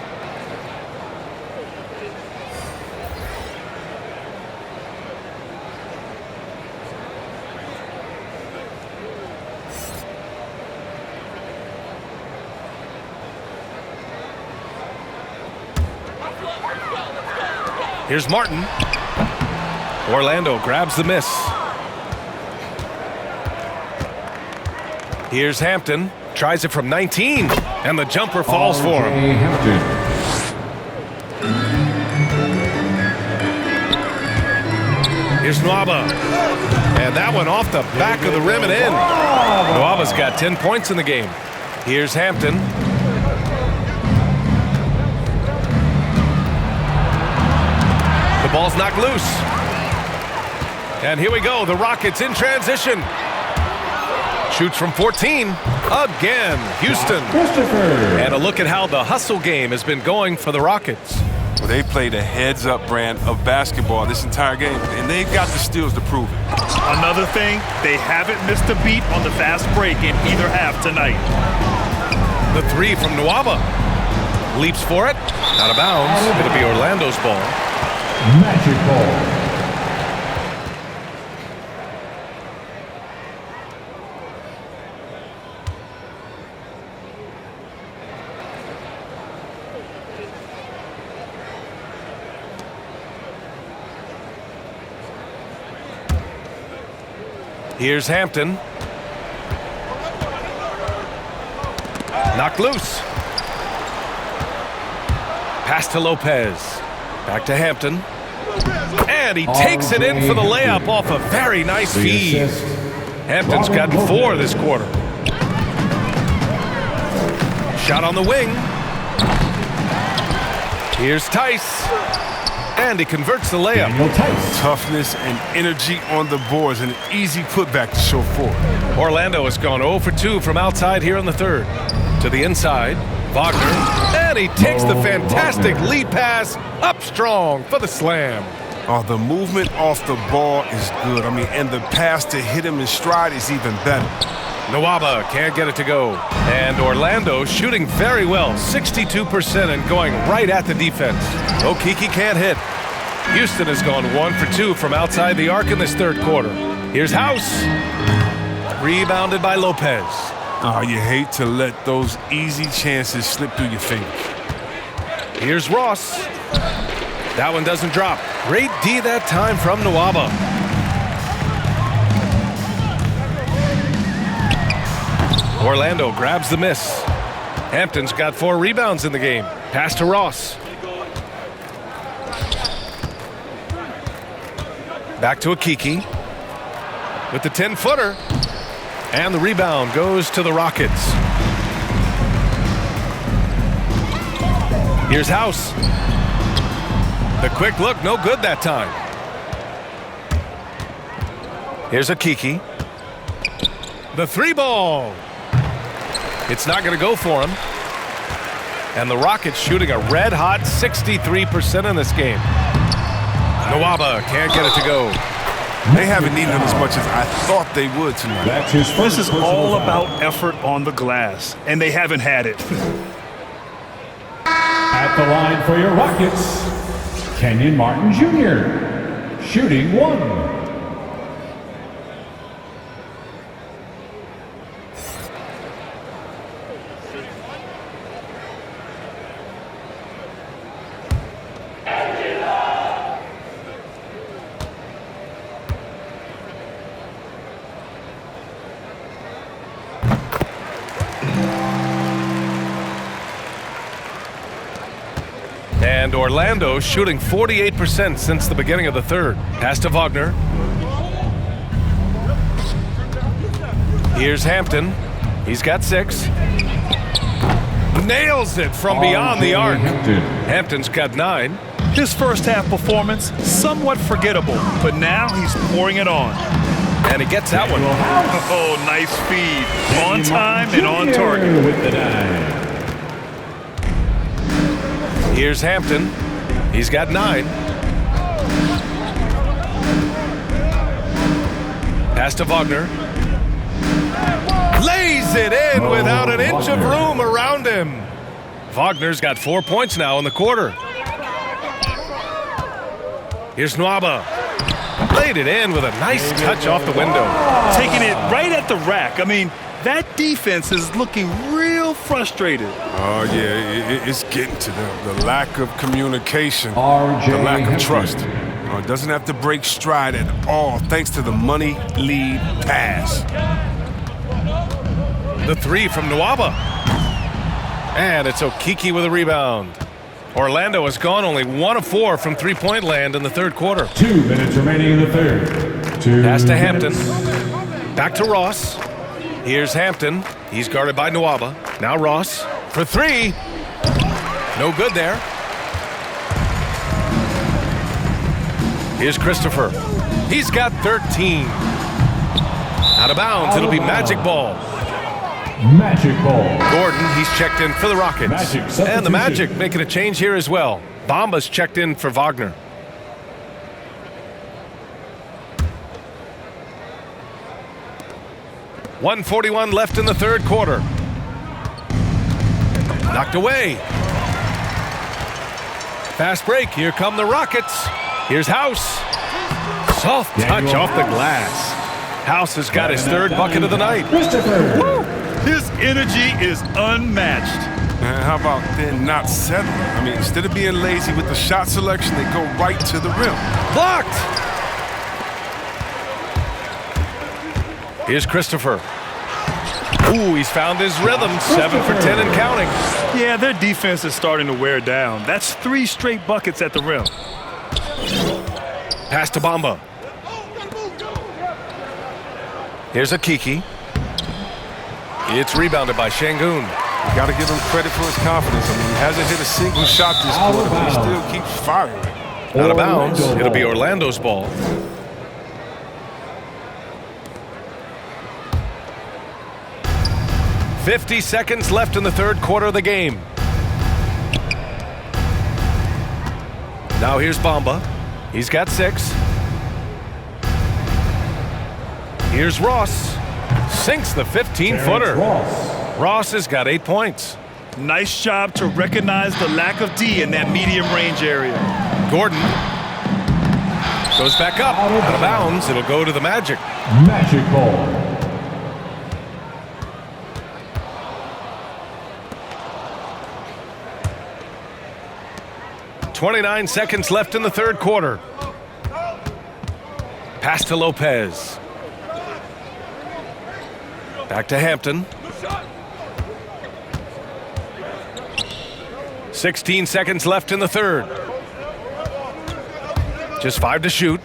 Here's Martin. Orlando grabs the miss. Here's Hampton. Tries it from 19. And the jumper falls for him. Here's Nwaba. And that one off the back of the rim and in. Nwaba's got 10 points in the game. Here's Hampton. Ball's knocked loose. And here we go. The Rockets in transition. Shoots from 14. Again, Houston. And a look at how the hustle game has been going for the Rockets. Well, they played a heads-up brand of basketball this entire game, and they've got the steals to prove it. Another thing, they haven't missed a beat on the fast break in either half tonight. The three from Nwaba. Leaps for it. Out of bounds. It'll be Orlando's ball. Magic ball. Here's Hampton. Knocked loose. Pass to Lopez. Back to Hampton. And he takes it in for the layup off a very nice feed. Hampton's gotten 4 this quarter. Shot on the wing. Here's Tice. And he converts the layup. Toughness and energy on the boards, and an easy putback to show forward. Orlando has gone 0 for 2 from outside here in the third. To the inside, Wagner. And he takes the fantastic lead pass up strong for the slam. Oh, the movement off the ball is good. I mean, and the pass to hit him in stride is even better. Nwaba can't get it to go. And Orlando shooting very well, 62% and going right at the defense. Okeke can't hit. Houston has gone 1 for 2 from outside the arc in this third quarter. Here's House. Rebounded by Lopez. Oh, you hate to let those easy chances slip through your fingers. Here's Ross. That one doesn't drop. Great D that time from Nwaba. Orlando grabs the miss. Hampton's got 4 rebounds in the game. Pass to Ross. Back to Okeke with the 10-footer. And the rebound goes to the Rockets. Here's House. The quick look, no good that time. Here's Okeke. The 3-ball. It's not going to go for him. And the Rockets shooting a red-hot 63% in this game. Nwaba can't get it to go. They haven't needed him as much as I thought they would tonight. This is all about effort on the glass, and they haven't had it. At the line for your Rockets, Kenyon Martin Jr., shooting 1. And Orlando shooting 48% since the beginning of the third. Pass to Wagner. Here's Hampton. He's got 6. Nails it from beyond the arc. Hampton's got 9. His first half performance, somewhat forgettable, but now he's pouring it on. And he gets that one. Oh, nice feed. On time and on target. With the 9. Here's Hampton. He's got 9. Pass to Wagner. Lays it in without an inch of room around him. Wagner's got 4 points now in the quarter. Here's Nwaba. Laid it in with a nice touch off the window. Taking it right at the rack. I mean, that defense is looking real frustrated. Oh, yeah, it's getting to them. The lack of communication, RJ the lack of Hampton. trust. It doesn't have to break stride at all thanks to the money lead pass. The 3 from Nwaba. And it's Okeke with a rebound. Orlando has gone only 1 of 4 from three-point land in the third quarter. 2 minutes remaining in the third. 2 Pass to Hampton. minutes. Back to Ross. Here's Hampton. He's guarded by Nwaba. Now Ross for 3. No good there. Here's Christopher. He's got 13. Out of bounds. It'll be magic ball. Magic ball. Gordon, he's checked in for the Rockets. Magic And the substitution. Magic making a change here as well. Bamba's checked in for Wagner. .141 left in the third quarter. Knocked away. Fast break. Here come the Rockets. Here's House. Soft touch off the glass. House has got his third bucket of the night. Christopher. His energy is unmatched. How about then not settling? I mean, instead of being lazy with the shot selection, they go right to the rim. Blocked. Here's Christopher. Ooh, he's found his rhythm. 7 for 10 and counting. Yeah, their defense is starting to wear down. That's 3 straight buckets at the rim. Pass to Bamba. Here's Okeke. It's rebounded by Şengün. You got to give him credit for his confidence. I mean, he hasn't hit a single shot this quarter, but he still keeps firing. Out of bounds. It'll be Orlando's ball. .50 seconds left in the third quarter of the game. Now here's Bamba. He's got 6. Here's Ross. sinks the 15-footer. Ross has got 8 points. Nice job to recognize the lack of D in that medium range area. Gordon goes back up, out of bounds. It'll go to the Magic. Magic ball. .29 seconds left in the third quarter. Pass to Lopez. Back to Hampton. 16 seconds left in the third. Just 5 to shoot.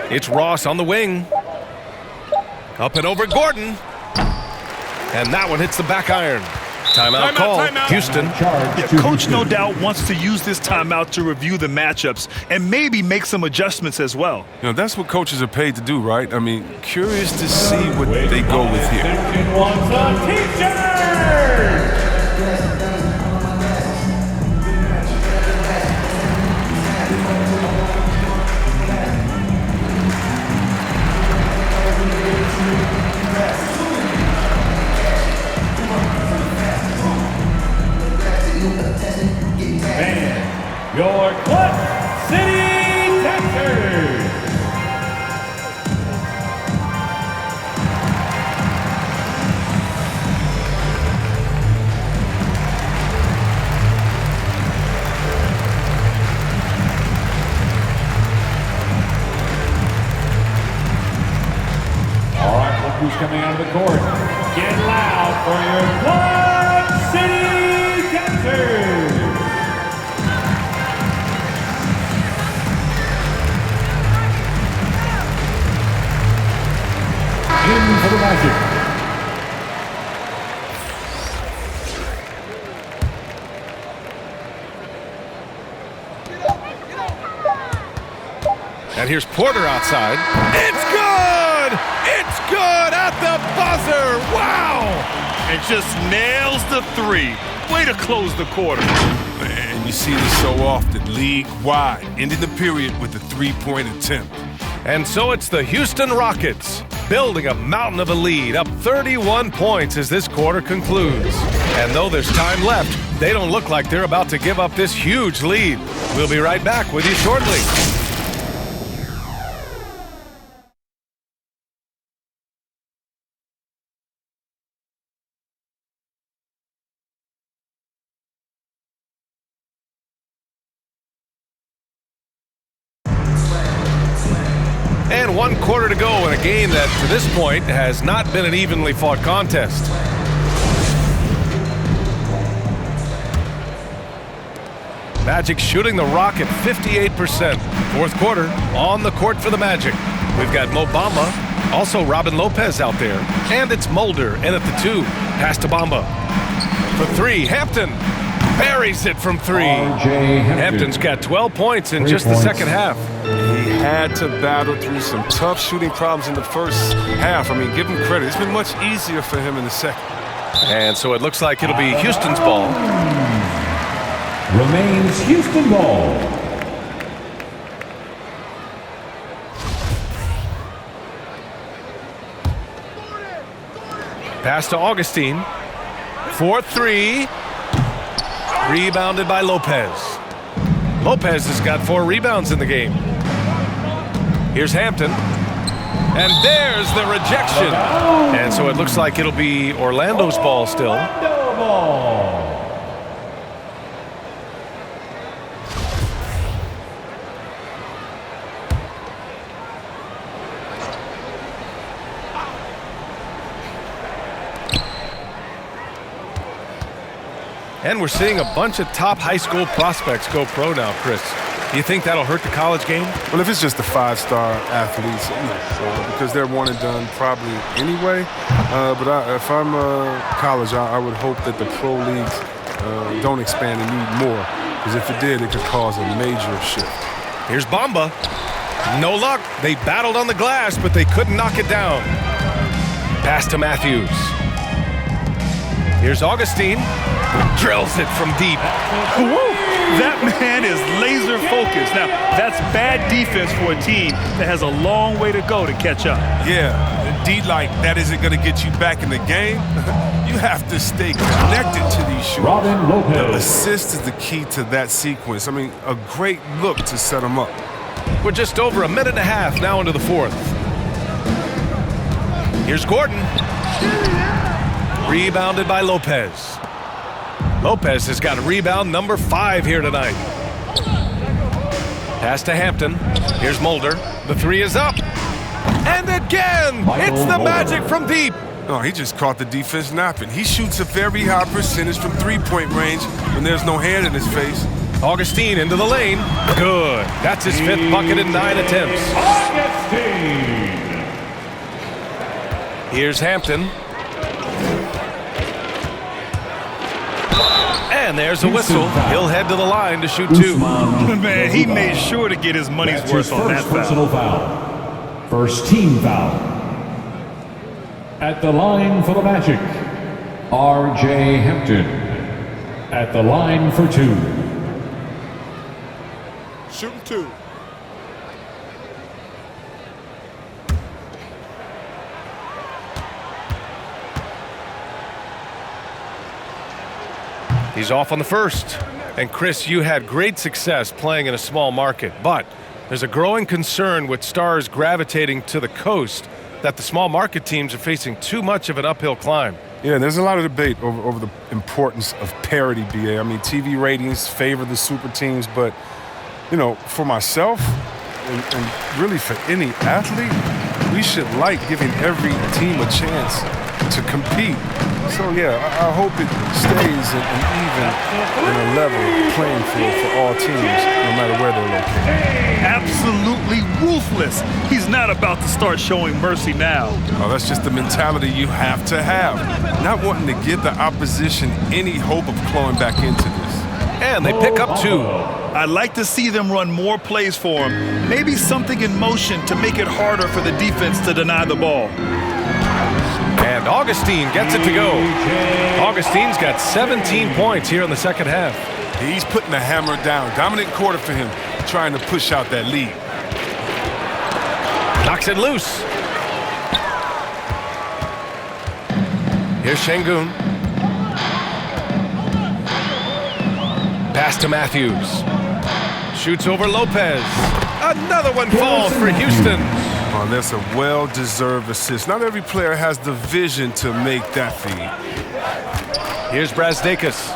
It's Ross on the wing. Up and over Gordon. And that one hits the back iron. Timeout call. Houston. Yeah, coach no doubt wants to use this timeout to review the matchups and maybe make some adjustments as well. You know, that's what coaches are paid to do, right? I mean, curious to see what they go with here. Your Clutch City Texans. All right, look who's coming out of the court. Get loud for your Clutch City Texans. In for the Magic. And here's Porter outside. It's good! It's good at the buzzer! Wow! And just nails the three. Way to close the quarter. And you see this so often, league-wide, ending the period with a three-point attempt. And so it's the Houston Rockets, building a mountain of a lead, up 31 points as this quarter concludes. And though there's time left, they don't look like they're about to give up this huge lead. We'll be right back with you shortly. And 1 quarter to go in a game that, to this point, has not been an evenly fought contest. Magic shooting the rock at 58%. Fourth quarter, on the court for the Magic. We've got Mo Bamba, also Robin Lopez out there, and it's Mulder in at the 2. Pass to Bamba. For 3, Hampton buries it from 3. Hampton's got 12 points in just the second half. He had to battle through some tough shooting problems in the first half. I mean, give him credit. It's been much easier for him in the second. And so it looks like it'll be Houston's ball. Remains Houston ball. Pass to Augustine. 4-3. Rebounded by Lopez. Lopez has got 4 rebounds in the game. Here's Hampton. And there's the rejection. And so it looks like it'll be Orlando's ball still. Orlando ball. And we're seeing a bunch of top high school prospects go pro now, Chris. Do you think that'll hurt the college game? Well, if it's just the 5-star athletes, I'm not sure, because they're one and done probably anyway. But if I'm college, I would hope that the pro leagues don't expand and need more, because if it did, it could cause a major shift. Here's Bamba. No luck. They battled on the glass, but they couldn't knock it down. Pass to Matthews. Here's Augustine. Drills it from deep. That man is laser focused. Now, that's bad defense for a team that has a long way to go to catch up. Yeah, D-like, that isn't going to get you back in the game. You have to stay connected to these shooters. Robin Lopez. The assist is the key to that sequence. I mean, a great look to set them up. We're just over a minute and a half now into the fourth. Here's Gordon. Rebounded by Lopez. Lopez has got rebound number 5 here tonight. Pass to Hampton. Here's Mulder. The 3 is up. And again, it's the Magic from deep. Oh, he just caught the defense napping. He shoots a very high percentage from three-point range when there's no hand in his face. Augustine into the lane. Good. That's his 5th bucket in 9 attempts. Augustine. Here's Hampton. And there's a whistle. He'll head to the line to shoot 2. Man, he made sure to get his money's worth on that personal foul. First team foul. At the line for the Magic, R.J. Hampton. At the line for 2. Shooting 2. He's off on the first. And Chris, you had great success playing in a small market, but there's a growing concern with stars gravitating to the coast that the small market teams are facing too much of an uphill climb. Yeah, there's a lot of debate over the importance of parity, BA. I mean, TV ratings favor the super teams, but, you know, for myself and really for any athlete, we should like giving every team a chance to compete. So, yeah, I hope it stays an even and a level playing field for all teams, no matter where they're located. Absolutely ruthless. He's not about to start showing mercy now. Oh, that's just the mentality you have to have. Not wanting to give the opposition any hope of clawing back into this. And they pick up 2. I'd like to see them run more plays for him. Maybe something in motion to make it harder for the defense to deny the ball. And Augustine gets it to go. Augustine's got 17 points here in the second half. He's putting the hammer down. Dominant quarter for him, trying to push out that lead. Knocks it loose. Here's Şengün. Pass to Matthews. Shoots over Lopez. Another one falls for Houston. Oh, that's a well-deserved assist. Not every player has the vision to make that feed. Here's Brazdeikis.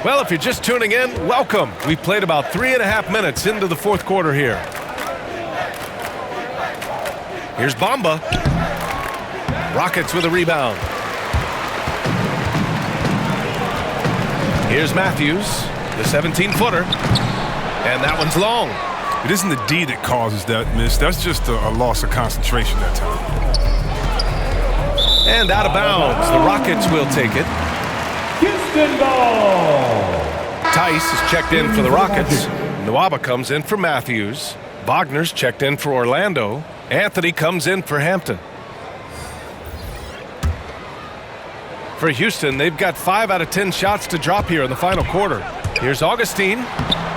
Well, if you're just tuning in, welcome. We've played about 3.5 minutes into the fourth quarter here. Here's Bamba. Rockets with a rebound. Here's Matthews, the 17-footer. And that one's long. It isn't the D that causes that miss. That's just a loss of concentration that time. And out of bounds. The Rockets will take it. Houston ball. Tice is checked in for the Rockets. Nwaba comes in for Matthews. Wagner's checked in for Orlando. Anthony comes in for Hampton. For Houston, they've got 5 out of 10 shots to drop here in the final quarter. Here's Augustine.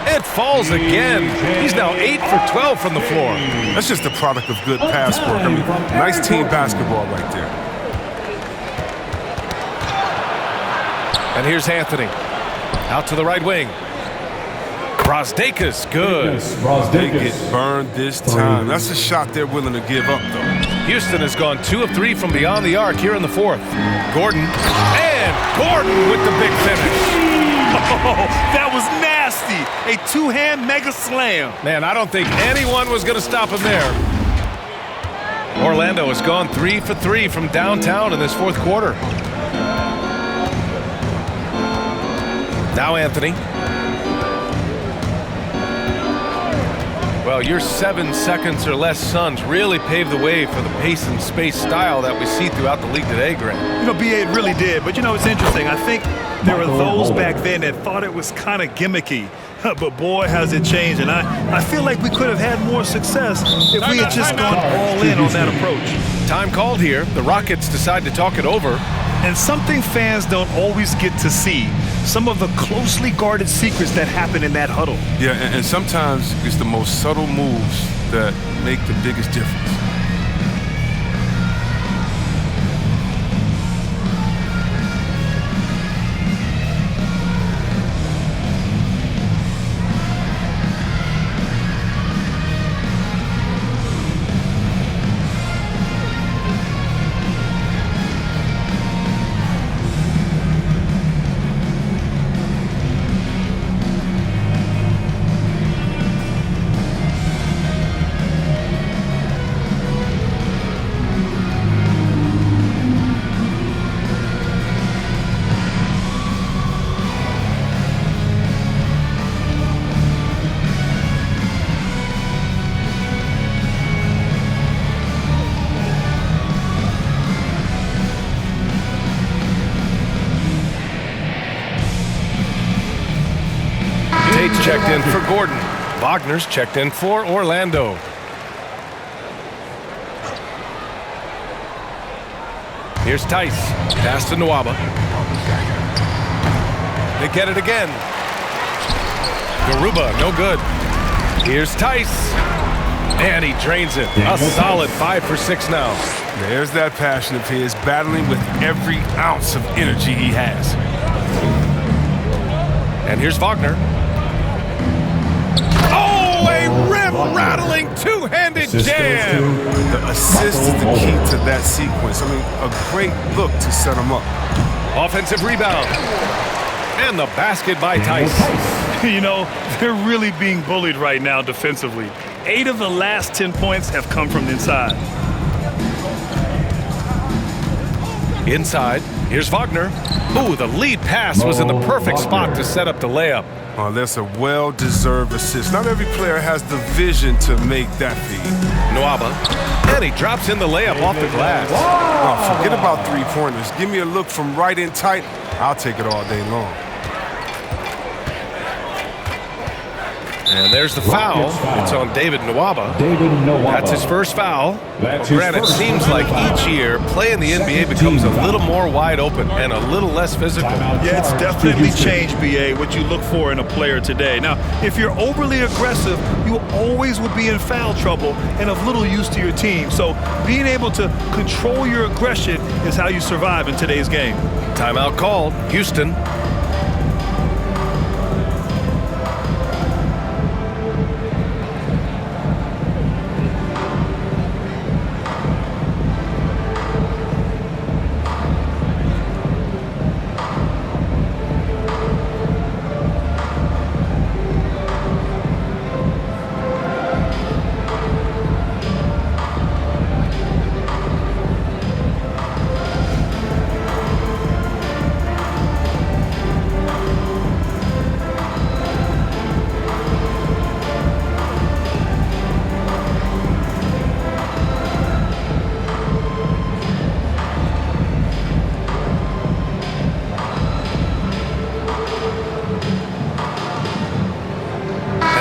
It falls again. He's now 8 for 12 from the floor. That's just the product of good pass work. I mean, nice team basketball right there. And here's Anthony. Out to the right wing. Brazdeikis, good. They get burned this time. That's a shot they're willing to give up, though. Houston has gone 2 of 3 from beyond the arc here in the fourth. Gordon. And Gordon with the big finish. Oh, that was nasty. A two-hand mega slam. Man, I don't think anyone was going to stop him there. Orlando has gone 3 for 3 from downtown in this fourth quarter. Now Anthony. Well, your 7 seconds or less Suns really paved the way for the pace and space style that we see throughout the league today, Grant. You know, BA, it really did. But, you know, it's interesting. I think there were those back then that thought it was kind of gimmicky. But, boy, has it changed. And I feel like we could have had more success if we had just gone all in on that approach. Time called here. The Rockets decide to talk it over. And something fans don't always get to see, some of the closely guarded secrets that happen in that huddle. Yeah, and sometimes it's the most subtle moves that make the biggest difference. Tate's checked in for Gordon. Wagner's checked in for Orlando. Here's Tice. Pass to Nwaba. They get it again. Garuba, no good. Here's Tice. And he drains it. A solid 5 for 6 now. There's that passion of his, battling with every ounce of energy he has. And here's Wagner. Oh, a rim-rattling two-handed jam. The assist is the key to that sequence. I mean, a great look to set him up. Offensive rebound. And the basket by Tice. You know, they're really being bullied right now defensively. 8 of the last 10 points have come from inside. Inside, here's Wagner. Ooh, the lead pass was in the perfect spot to set up the layup. Oh, that's a well-deserved assist. Not every player has the vision to make that feed. Nwaba, and he drops in the layup off the glass. Oh, forget about three-pointers. Give me a look from right in tight. I'll take it all day long. And there's the foul. It's on David Nwaba. That's his first foul. Granted, it seems like each year, play in the NBA becomes a little more wide open and a little less physical. Yeah, it's definitely changed, BA, what you look for in a player today. Now, if you're overly aggressive, you always will be in foul trouble and of little use to your team. So being able to control your aggression is how you survive in today's game. Timeout called. Houston.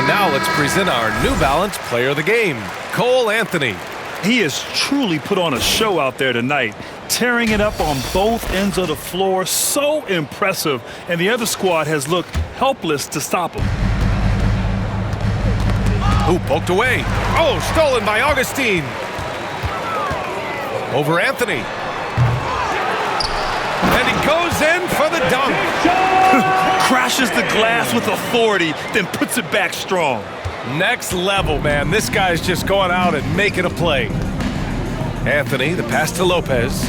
Now let's present our New Balance Player of the Game, Cole Anthony. He has truly put on a show out there tonight, tearing it up on both ends of the floor. So impressive, and the other squad has looked helpless to stop him. Ooh, poked away. Oh, stolen by Augustine. Over Anthony. And he goes in for the dunk. Crashes the glass with authority, then puts it back strong. Next level, man. This guy's just going out and making a play. Anthony, the pass to Lopez.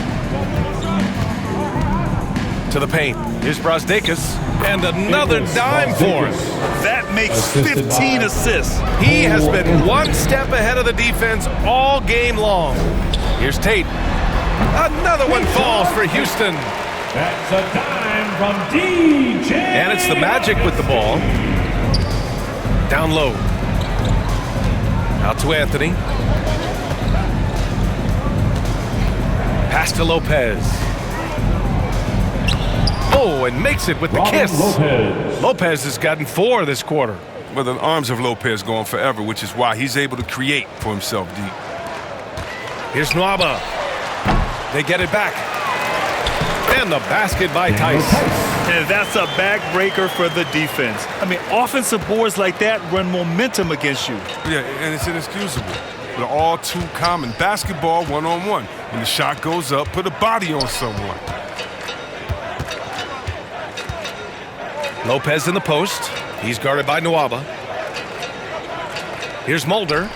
To the paint. Here's Brazdeikis. And another dime for him. That makes 15 assists. He has been one step ahead of the defense all game long. Here's Tate. Another one falls for Houston. That's a dime from DJ. And it's the Magic with the ball. Down low. Out to Anthony. Pass to Lopez. Oh, and makes it with the kiss. Lopez has gotten 4 this quarter. Well, the arms of Lopez going forever, which is why he's able to create for himself deep. Here's Nwaba. They get it back. And the basket by Tice. And that's a backbreaker for the defense. I mean, offensive boards like that run momentum against you. Yeah, and it's inexcusable. But all too common. Basketball one-on-one. When the shot goes up, put a body on someone. Lopez in the post. He's guarded by Nwaba. Here's Mulder.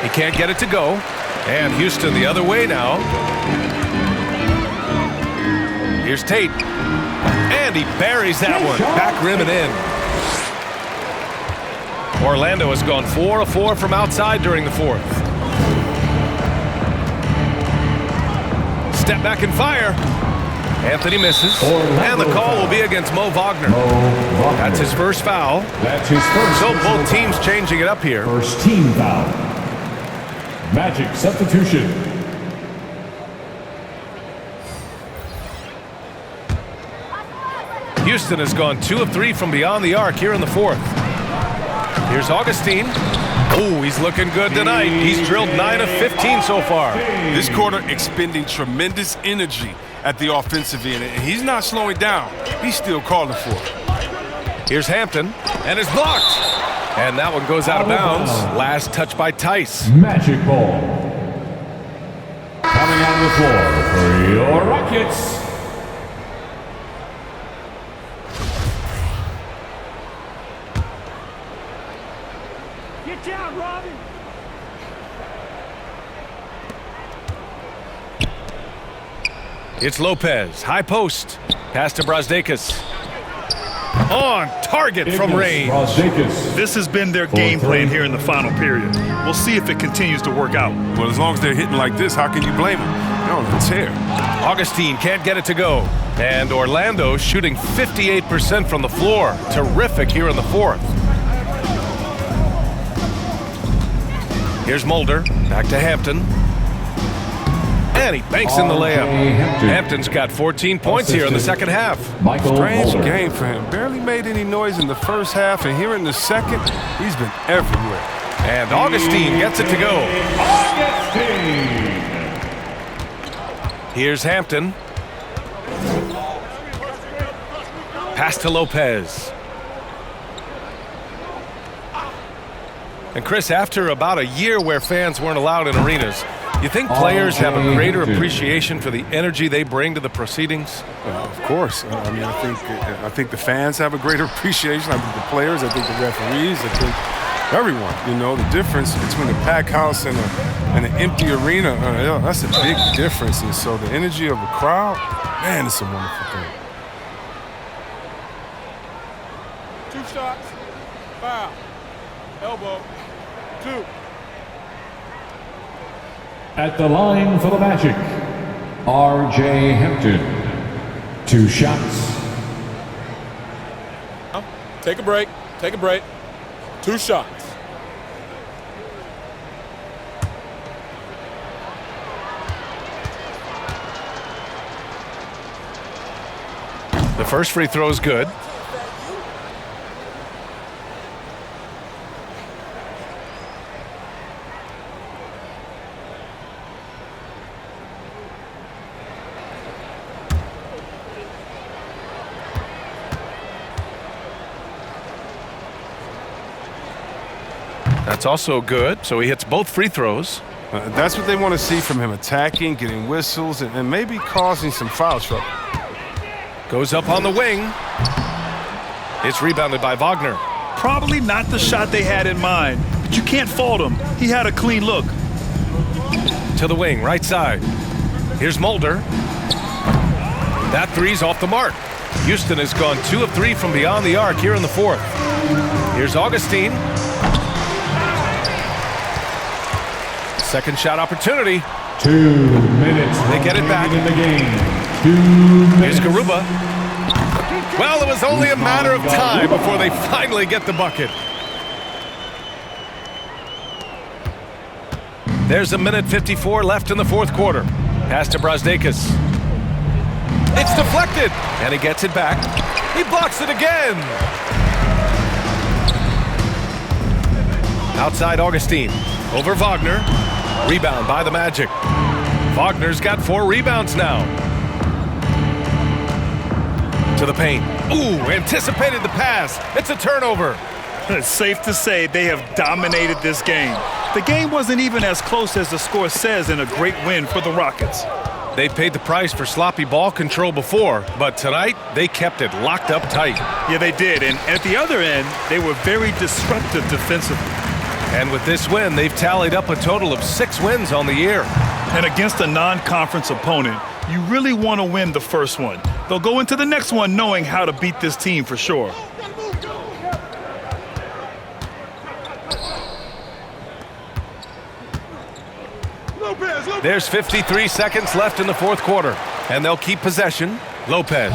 He can't get it to go. And Houston the other way now. Here's Tate. And he buries that one. Back rim and in. Orlando has gone 4 of 4 from outside during the fourth. Step back and fire. Anthony misses. And the call will be against Mo Wagner. That's his first foul. That's his first. So both teams changing it up here. First team foul. Magic substitution. Houston has gone 2 of 3 from beyond the arc here in the fourth. Here's Augustine. Oh, he's looking good tonight. He's drilled 9 of 15 so far. This quarter expending tremendous energy at the offensive end, and he's not slowing down. He's still calling for it. Here's Hampton, and it's blocked. And that one goes out of bounds. Last touch by Tice. Magic ball. Coming on the floor for your Rockets. Get down, Robin. It's Lopez, high post. Pass to Brazdeikis. On target from range. This has been their game plan here in the final period. We'll see if it continues to work out. Well, as long as they're hitting like this, how can you blame them? They're on a tear. Augustine can't get it to go. And Orlando shooting 58% from the floor. Terrific here in the fourth. Here's Mulder, back to Hampton. And he banks in the layup. Hampton's got 14 points here in the second half. Strange game for him. Barely made any noise in the first half, and here in the second, he's been everywhere. And Augustine gets it to go. Here's Hampton. Pass to Lopez. And Chris, after about a year where fans weren't allowed in arenas, you think players have a greater appreciation for the energy they bring to the proceedings? Of course. I think the fans have a greater appreciation. I think the players, I think the referees, I think everyone. You know, the difference between a packed house and an empty arena, that's a big difference. And so the energy of the crowd, man, it's a wonderful thing. 2 shots, foul, elbow, 2. At the line for the Magic, R.J. Hampton. 2 shots. Take a break. 2 shots. The first free throw is good. That's also good, so he hits both free throws. That's what they want to see from him, attacking, getting whistles, and maybe causing some foul trouble. Goes up on the wing. It's rebounded by Wagner. Probably not the shot they had in mind, but you can't fault him. He had a clean look. To the wing, right side. Here's Mulder. That three's off the mark. Houston has gone 2 of 3 from beyond the arc here in the fourth. Here's Augustine. Second shot opportunity. 2 minutes. They get it back. In the game. 2 minutes. Here's Garuba. Well, it was only a matter of time before they finally get the bucket. There's a minute 54 left in the fourth quarter. Pass to Brazdeikis. It's deflected, and he gets it back. He blocks it again. Outside Augustine. Over Wagner. Rebound by the Magic. Wagner's got 4 rebounds now. to the paint. Ooh, anticipated the pass. It's a turnover. It's safe to say they have dominated this game. The game wasn't even as close as the score says in a great win for the Rockets. They paid the price for sloppy ball control before, but tonight they kept it locked up tight. Yeah, they did. And at the other end, they were very disruptive defensively. And with this win, they've tallied up a total of 6 wins on the year. And against a non-conference opponent, you really want to win the first one. They'll go into the next one knowing how to beat this team for sure. There's 53 seconds left in the fourth quarter, and they'll keep possession. Lopez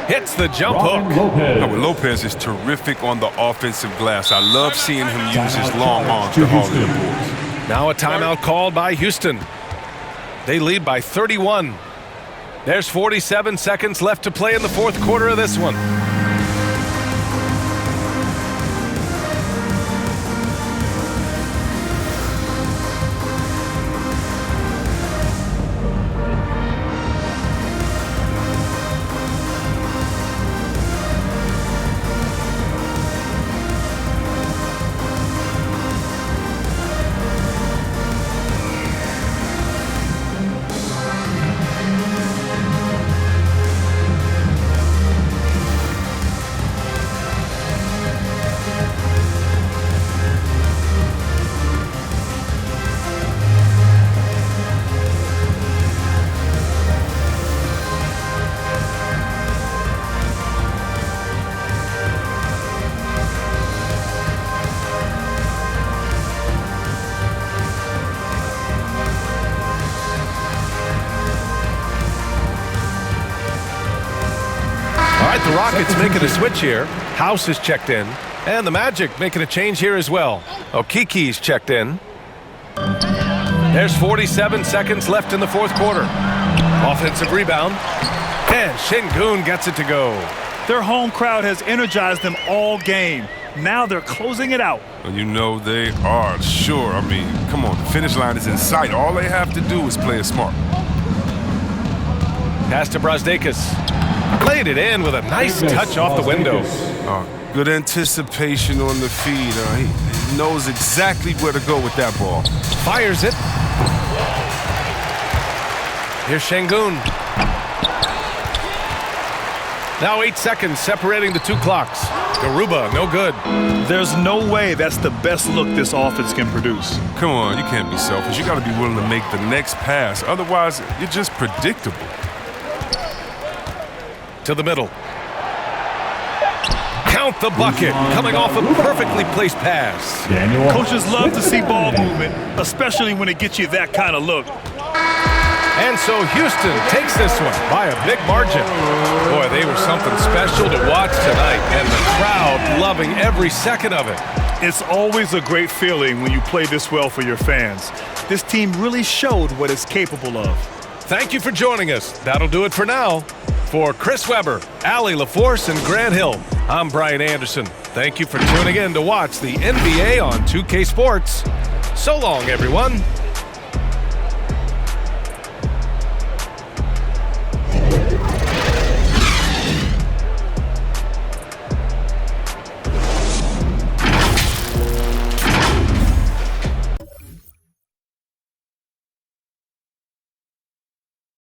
hits the jump hook. Lopez is terrific on the offensive glass. I love seeing him use his long arms to haul in the boards. Now a timeout called by Houston. They lead by 31. There's 47 seconds left to play in the fourth quarter of this one. The Rockets making a switch here. House is checked in. And the Magic making a change here as well. Okiki's checked in. There's 47 seconds left in the fourth quarter. Offensive rebound. And Şengün gets it to go. Their home crowd has energized them all game. Now they're closing it out. Well, you know they are, sure. I mean, come on, the finish line is in sight. All they have to do is play it smart. Pass to Brazdeikis. Played it in with a nice touch off the window. Good anticipation on the feed. He knows exactly where to go with that ball. Fires it. Here's Şengün. Now 8 seconds separating the two clocks. Garuba, no good. There's no way that's the best look this offense can produce. Come on, you can't be selfish. You got to be willing to make the next pass. Otherwise, you're just predictable. To the middle. Count the bucket, coming off a perfectly placed pass. Coaches love to see ball movement, especially when it gets you that kind of look. And so Houston takes this one by a big margin. Boy, they were something special to watch tonight, and the crowd loving every second of it. It's always a great feeling when you play this well for your fans. This team really showed what it's capable of. Thank you for joining us. That'll do it for now. For Chris Webber, Allie LaForce, and Grant Hill, I'm Brian Anderson. Thank you for tuning in to watch the NBA on 2K Sports. So long, everyone.